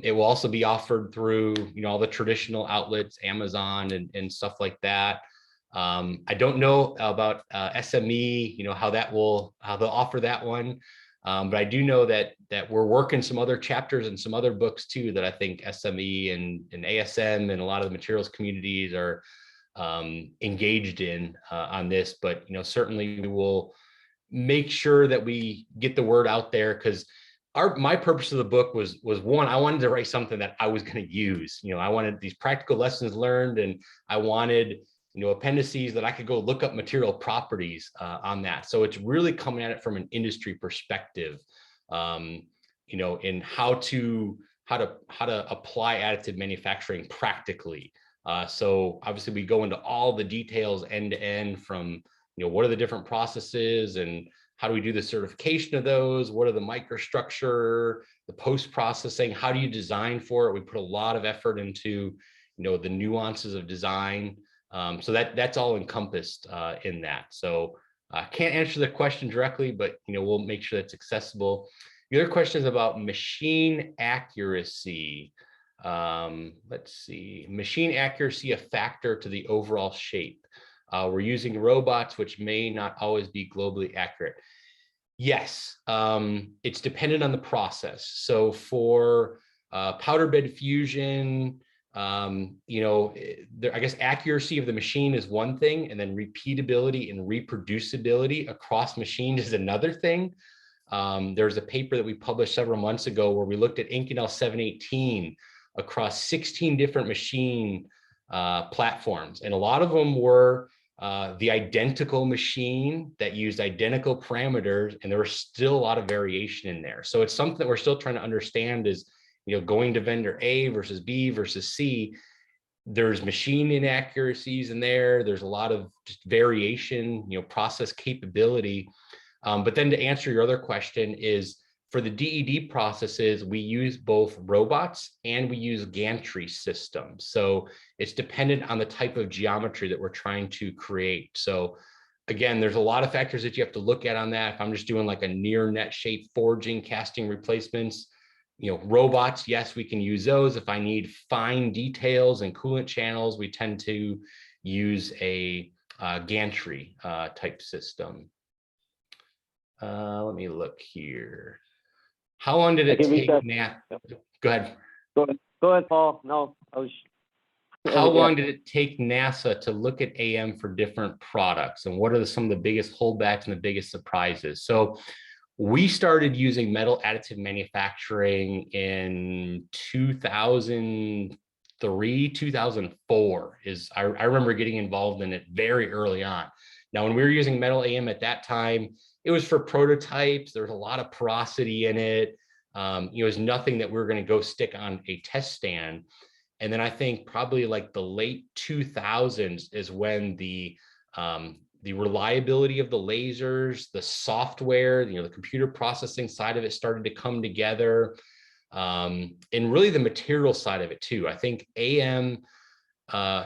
It will also be offered through, all the traditional outlets, Amazon and stuff like that. I don't know about SME, how they'll offer that one. But I do know that we're working some other chapters and some other books too that I think SME and ASM and a lot of the materials communities are engaged in on this. But certainly we will make sure that we get the word out there, because my purpose of the book was one, I wanted to write something that I was going to use. I wanted these practical lessons learned, and I wanted appendices that I could go look up material properties on that. So it's really coming at it from an industry perspective, in how to apply additive manufacturing practically. So obviously we go into all the details end to end, from what are the different processes and how do we do the certification of those? What are the microstructure, the post-processing? How do you design for it? We put a lot of effort into the nuances of design. So that's all encompassed in that. So I can't answer the question directly, but we'll make sure that's accessible. The other question is about machine accuracy. Let's see, machine accuracy a factor to the overall shape. We're using robots, which may not always be globally accurate. Yes, it's dependent on the process. So for powder bed fusion, I guess accuracy of the machine is one thing, and then repeatability and reproducibility across machines is another thing. There's a paper that we published several months ago where we looked at Inconel 718 across 16 different machine platforms, and a lot of them were the identical machine that used identical parameters, and there was still a lot of variation in there. So it's something that we're still trying to understand is, going to vendor A versus B versus C, there's machine inaccuracies in there. There's a lot of just variation, process capability. But then to answer your other question is, for the DED processes, we use both robots and we use gantry systems. So it's dependent on the type of geometry that we're trying to create. So again, there's a lot of factors that you have to look at on that. If I'm just doing like a near net shape forging, casting replacements, robots, yes, we can use those. If I need fine details and coolant channels, we tend to use a gantry type system. Let me look here. How long did it take NASA? Go ahead. Go ahead, Paul. No, I was. How long did it take NASA to look at AM for different products, and what are some of the biggest holdbacks and the biggest surprises? So we started using metal additive manufacturing in 2003, 2004. I remember getting involved in it very early on. Now, when we were using metal AM at that time, it was for prototypes. There was a lot of porosity in it. It was nothing that we were going to go stick on a test stand. And then I think probably like the late 2000s is when the reliability of the lasers, the software, the computer processing side of it started to come together, and really the material side of it too. I think AM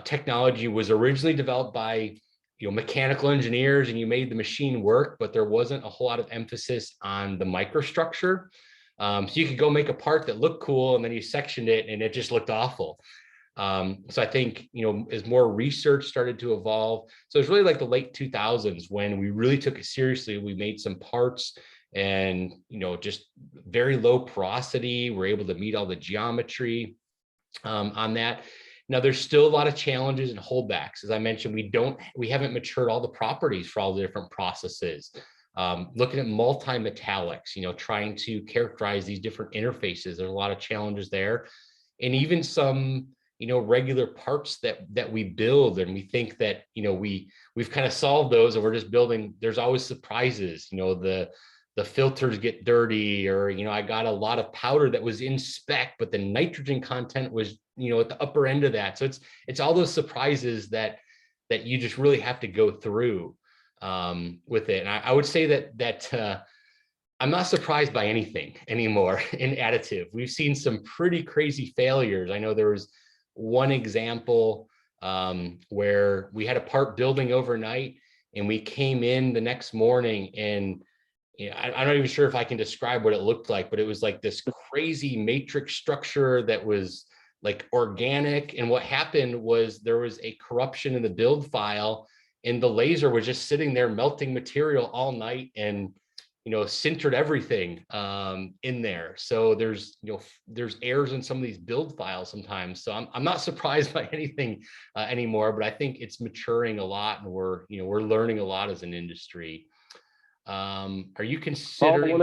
technology was originally developed by mechanical engineers, and you made the machine work, but there wasn't a whole lot of emphasis on the microstructure. So you could go make a part that looked cool, and then you sectioned it and it just looked awful. So I think, as more research started to evolve, so it's really like the late 2000s when we really took it seriously. We made some parts and, just very low porosity. We're able to meet all the geometry on that. Now, there's still a lot of challenges and holdbacks. As I mentioned, we haven't matured all the properties for all the different processes. Looking at multi-metallics, trying to characterize these different interfaces, there's a lot of challenges there. And even some, regular parts that we build, and we think that, we've kind of solved those, and we're just building, there's always surprises. The filters get dirty, or, I got a lot of powder that was in spec, but the nitrogen content was, at the upper end of that. So it's all those surprises that you just really have to go through with it. And I would say that I'm not surprised by anything anymore in additive. We've seen some pretty crazy failures. I know there was one example where we had a part building overnight, And we came in the next morning, and I'm not even sure if I can describe what it looked like, but it was like this crazy matrix structure that was like organic. And what happened was there was a corruption in the build file, and the laser was just sitting there melting material all night and sintered everything in there. So there's there's errors in some of these build files sometimes. So I'm not surprised by anything anymore, but I think it's maturing a lot, and we're learning a lot as an industry. Are you considering?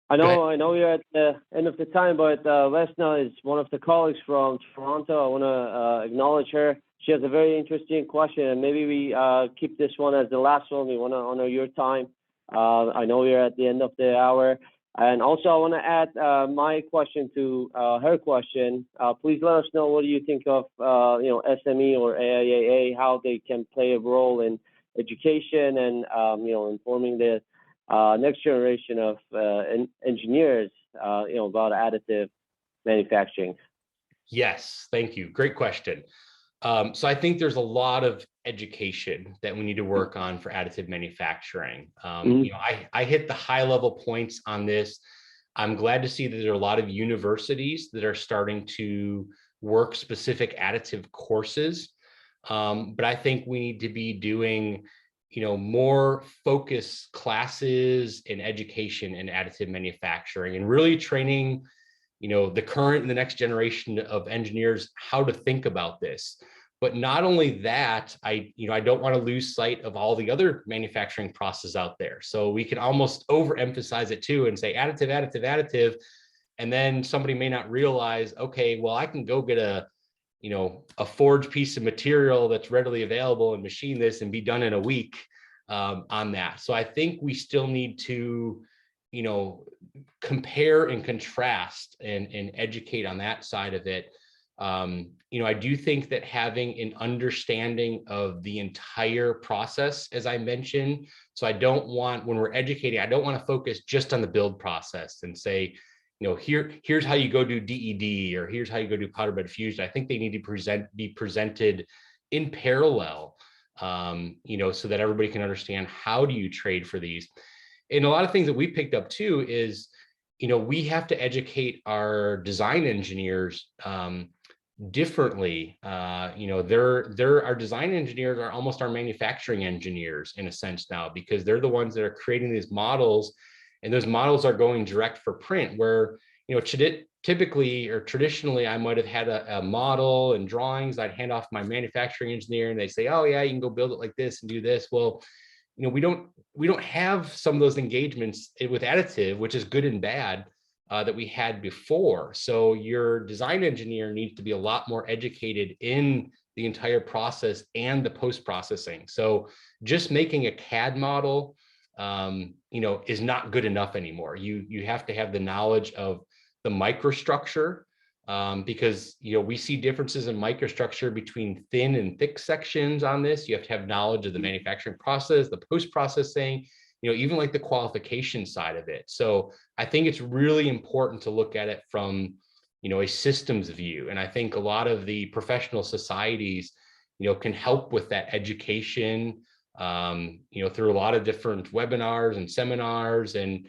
Paul, I know you're at the end of the time, but Vesna is one of the colleagues from Toronto. I want to acknowledge her. She has a very interesting question, and maybe we keep this one as the last one. We want to honor your time. I know you're at the end of the hour. And also, I want to add my question to her question. Please let us know, what do you think of SME or AIAA, how they can play a role in education and informing the next generation of engineers about additive manufacturing. Yes, thank you. Great question. So I think there's a lot of education that we need to work on for additive manufacturing. I hit the high level points on this. I'm glad to see that there are a lot of universities that are starting to work specific additive courses. But I think we need to be doing more focused classes in education and additive manufacturing, and really training the current and the next generation of engineers how to think about this. But not only that, I don't want to lose sight of all the other manufacturing processes out there. So we can almost overemphasize it too and say additive, additive, additive. And then somebody may not realize, okay, well, I can go get a forged piece of material that's readily available and machine this and be done in a week on that. So I think we still need to, compare and contrast and educate on that side of it. I do think that having an understanding of the entire process, as I mentioned, so I don't want, when we're educating, I don't want to focus just on the build process and say, here's how you go do DED, or here's how you go do powder bed fusion. I think they need to be presented in parallel, so that everybody can understand, how do you trade for these. And a lot of things that we picked up too is, we have to educate our design engineers differently. Our design engineers are almost our manufacturing engineers in a sense now, because they're the ones that are creating these models, and those models are going direct for print, where, typically or traditionally, I might have had a model and drawings. I'd hand off my manufacturing engineer, and they say, oh yeah, you can go build it like this and do this. Well, we don't have some of those engagements with additive, which is good and bad, that we had before. So your design engineer needs to be a lot more educated in the entire process and the post-processing. So just making a CAD model, is not good enough anymore. You have to have the knowledge of the microstructure, because we see differences in microstructure between thin and thick sections on this. You have to have knowledge of the manufacturing process, the post-processing, even like the qualification side of it. So I think it's really important to look at it from, a systems view. And I think a lot of the professional societies, can help with that education, through a lot of different webinars and seminars, and,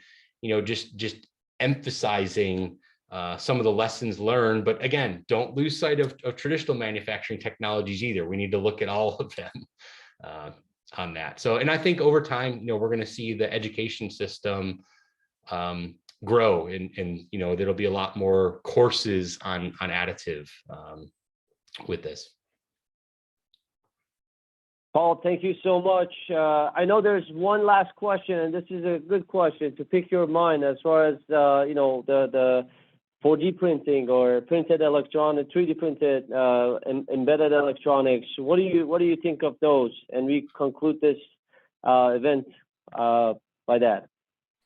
just emphasizing some of the lessons learned. But again, don't lose sight of traditional manufacturing technologies either. We need to look at all of them on that. So, and I think over time, we're going to see the education system grow, and there'll be a lot more courses on additive with this. Paul, thank you so much. I know there's one last question, and this is a good question to pick your mind as far as the 4D printing or printed electronic, 3D printed embedded electronics. What do you think of those? And we conclude this event by that.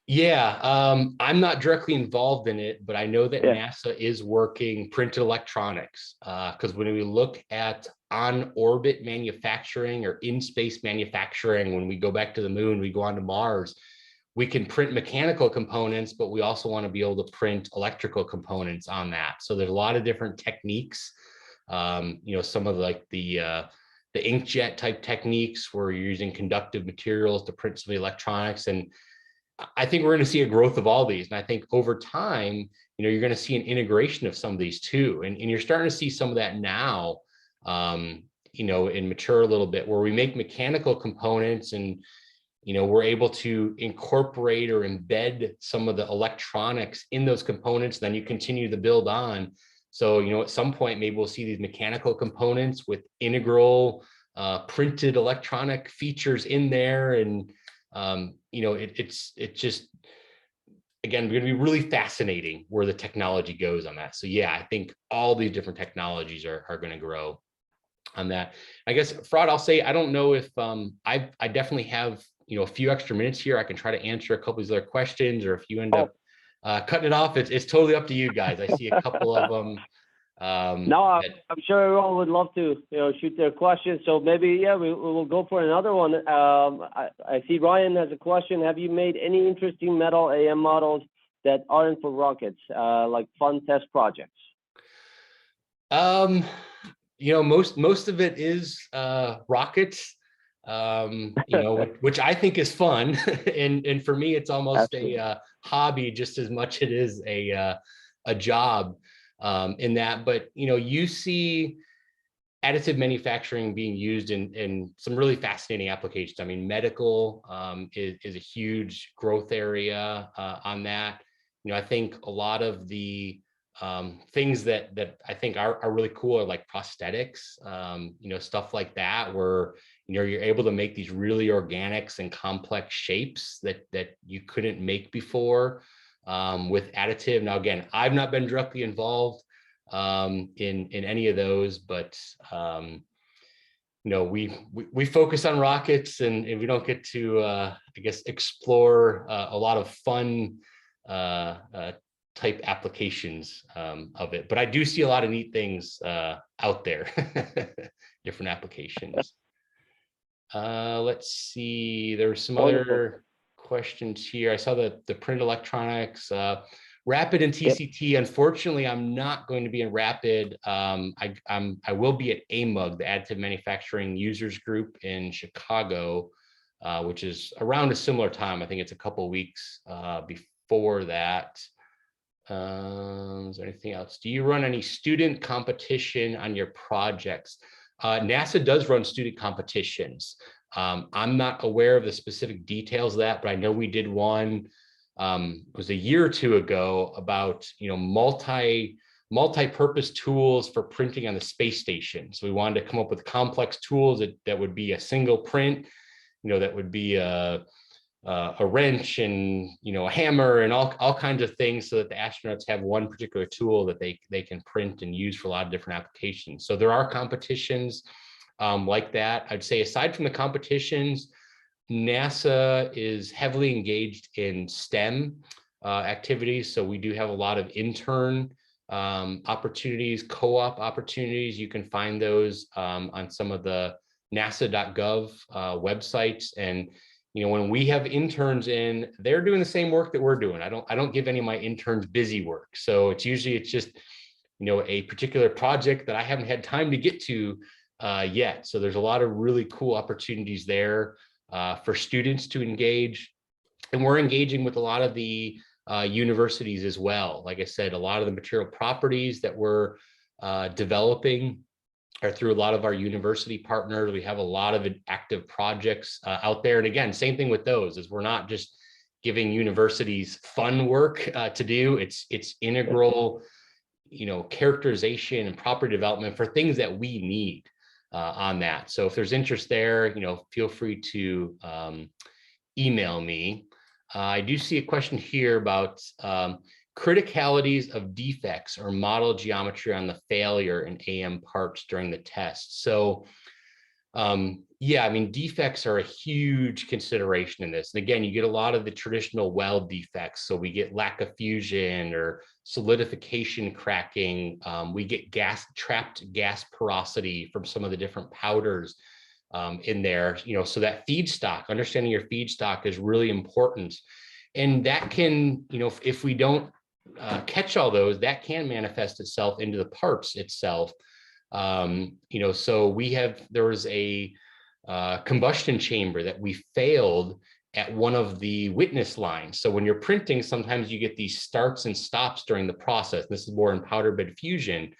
Yeah, I'm not directly involved in it, but I know that Yeah. NASA is working printed electronics, because when we look at on-orbit manufacturing or in-space manufacturing, when we go back to the moon, we go on to Mars, we can print mechanical components, but we also want to be able to print electrical components on that. So there's a lot of different techniques. Some of like the inkjet type techniques where you're using conductive materials to print some of the electronics. And I think we're going to see a growth of all these. And I think over time, you're going to see an integration of some of these too. And you're starting to see some of that now, and mature a little bit, where we make mechanical components and, we're able to incorporate or embed some of the electronics in those components. Then you continue to build on. So, at some point, maybe we'll see these mechanical components with integral printed electronic features in there. And, it's just, again, going to be really fascinating where the technology goes on that. So yeah, I think all these different technologies are going to grow on that. I guess, Fraud, I'll say, I don't know if I definitely have, a few extra minutes here. I can try to answer a couple of these other questions, or if you end up cutting it off, it's totally up to you guys. I see a couple of them. No, I'm sure everyone would love to, shoot their questions. So maybe, we'll go for another one. I see Ryan has a question. Have you made any interesting metal AM models that aren't for rockets, like fun test projects? Most of it is rockets, which I think is fun. and for me, it's almost a hobby just as much it is a job. In that, but you see additive manufacturing being used in some really fascinating applications. I mean, medical is a huge growth area on that. I think a lot of the things that I think are really cool are like prosthetics, stuff like that, where you're able to make these really organics and complex shapes that you couldn't make before. With additive. Now, again, I've not been directly involved in any of those, but we focus on rockets, and we don't get to I guess explore a lot of fun type applications of it. But I do see a lot of neat things out there, different applications. Let's see. There were some other questions here. I saw the print electronics, Rapid and TCT. Yep. Unfortunately, I'm not going to be in Rapid. I will be at AMUG, the Additive Manufacturing Users Group in Chicago, which is around a similar time. I think it's a couple of weeks before that. Is there anything else? Do you run any student competition on your projects? NASA does run student competitions. I'm not aware of the specific details of that, but I know we did one, it was a year or two ago, about, multi-purpose tools for printing on the space station. So we wanted to come up with complex tools that would be a single print, that would be a wrench and, a hammer and all kinds of things, so that the astronauts have one particular tool that they can print and use for a lot of different applications. So there are competitions like that. I'd say aside from the competitions, NASA is heavily engaged in STEM activities. So we do have a lot of intern opportunities, co-op opportunities. You can find those on some of the nasa.gov websites. And when we have interns in, they're doing the same work that we're doing. I don't give any of my interns busy work. So it's just a particular project that I haven't had time to get to yet. So there's a lot of really cool opportunities there for students to engage. And we're engaging with a lot of the universities as well. Like I said, a lot of the material properties that we're developing are through a lot of our university partners. We have a lot of active projects out there. And again, same thing with those, is we're not just giving universities fun work to do. It's integral, characterization and property development for things that we need on that. So if there's interest there, feel free to email me. I do see a question here about criticalities of defects or model geometry on the failure in AM parts during the test. So yeah, I mean, defects are a huge consideration in this. And again, you get a lot of the traditional weld defects. So we get lack of fusion or solidification cracking. We get trapped gas porosity from some of the different powders in there, so that feedstock, understanding your feedstock is really important. And that can, if we don't catch all those, that can manifest itself into the parts itself. So there was a combustion chamber that we failed at one of the witness lines. So when you're printing, sometimes you get these starts and stops during the process. This is more in powder bed fusion.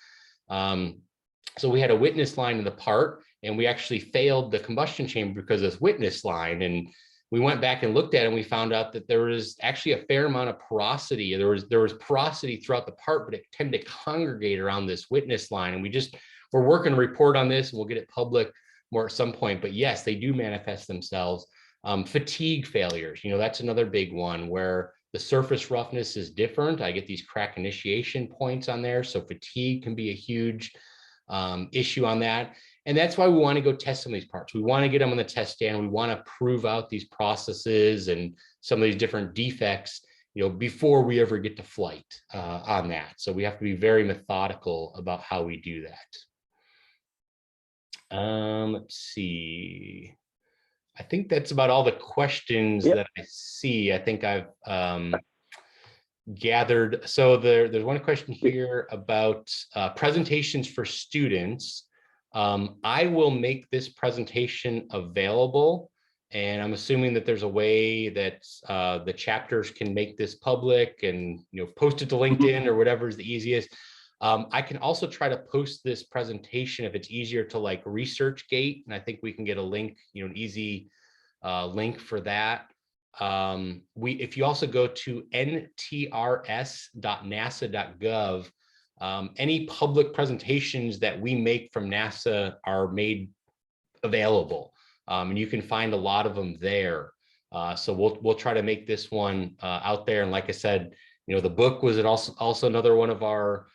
So we had a witness line in the part, and we actually failed the combustion chamber because of this witness line. And we went back and looked at it, and we found out that there was actually a fair amount of porosity. There was porosity throughout the part, but it tended to congregate around this witness line. And we're working to report on this, and we'll get it public more at some point. But yes, they do manifest themselves. Fatigue failures, that's another big one where the surface roughness is different. I get these crack initiation points on there. So fatigue can be a huge issue on that. And that's why we want to go test some of these parts. We want to get them on the test stand. We want to prove out these processes and some of these different defects, before we ever get to flight on that. So we have to be very methodical about how we do that. Let's see. I think that's about all the questions that I see. I think I've gathered. So there's one question here about presentations for students. I will make this presentation available, and I'm assuming that there's a way that the chapters can make this public and post it to LinkedIn or whatever is the easiest. I can also try to post this presentation if it's easier to like ResearchGate, and I think we can get a link, an easy link for that. If you also go to ntrs.nasa.gov, any public presentations that we make from NASA are made available, and you can find a lot of them there. So we'll try to make this one out there. And like I said, the book was also another one of our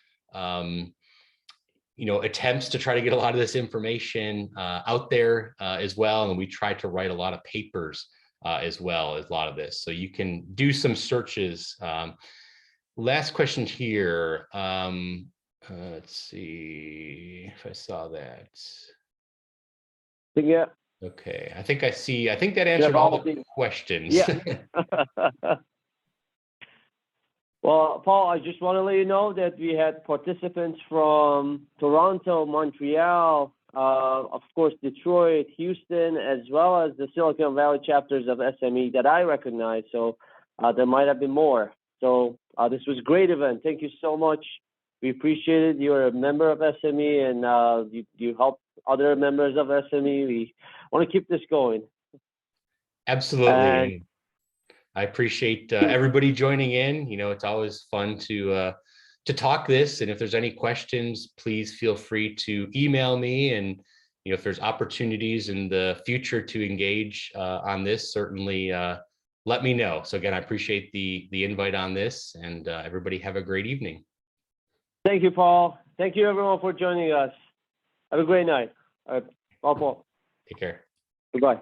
attempts to try to get a lot of this information out there as well. And we try to write a lot of papers as well as a lot of this. So you can do some searches. Last question here. Let's see if I saw that. Yeah. Okay, I think that answered all the questions. Yeah. Well, Paul, I just want to let you know that we had participants from Toronto, Montreal, of course, Detroit, Houston, as well as the Silicon Valley chapters of SME that I recognize. So there might have been more. So this was a great event. Thank you so much. We appreciate it. You're a member of SME, and you help other members of SME. We want to keep this going. Absolutely. And I appreciate everybody joining in. It's always fun to talk this. And if there's any questions, please feel free to email me. And if there's opportunities in the future to engage on this, certainly let me know. So again, I appreciate the invite on this, and everybody have a great evening. Thank you, Paul. Thank you, everyone, for joining us. Have a great night. All right. Paul. Take care. Goodbye.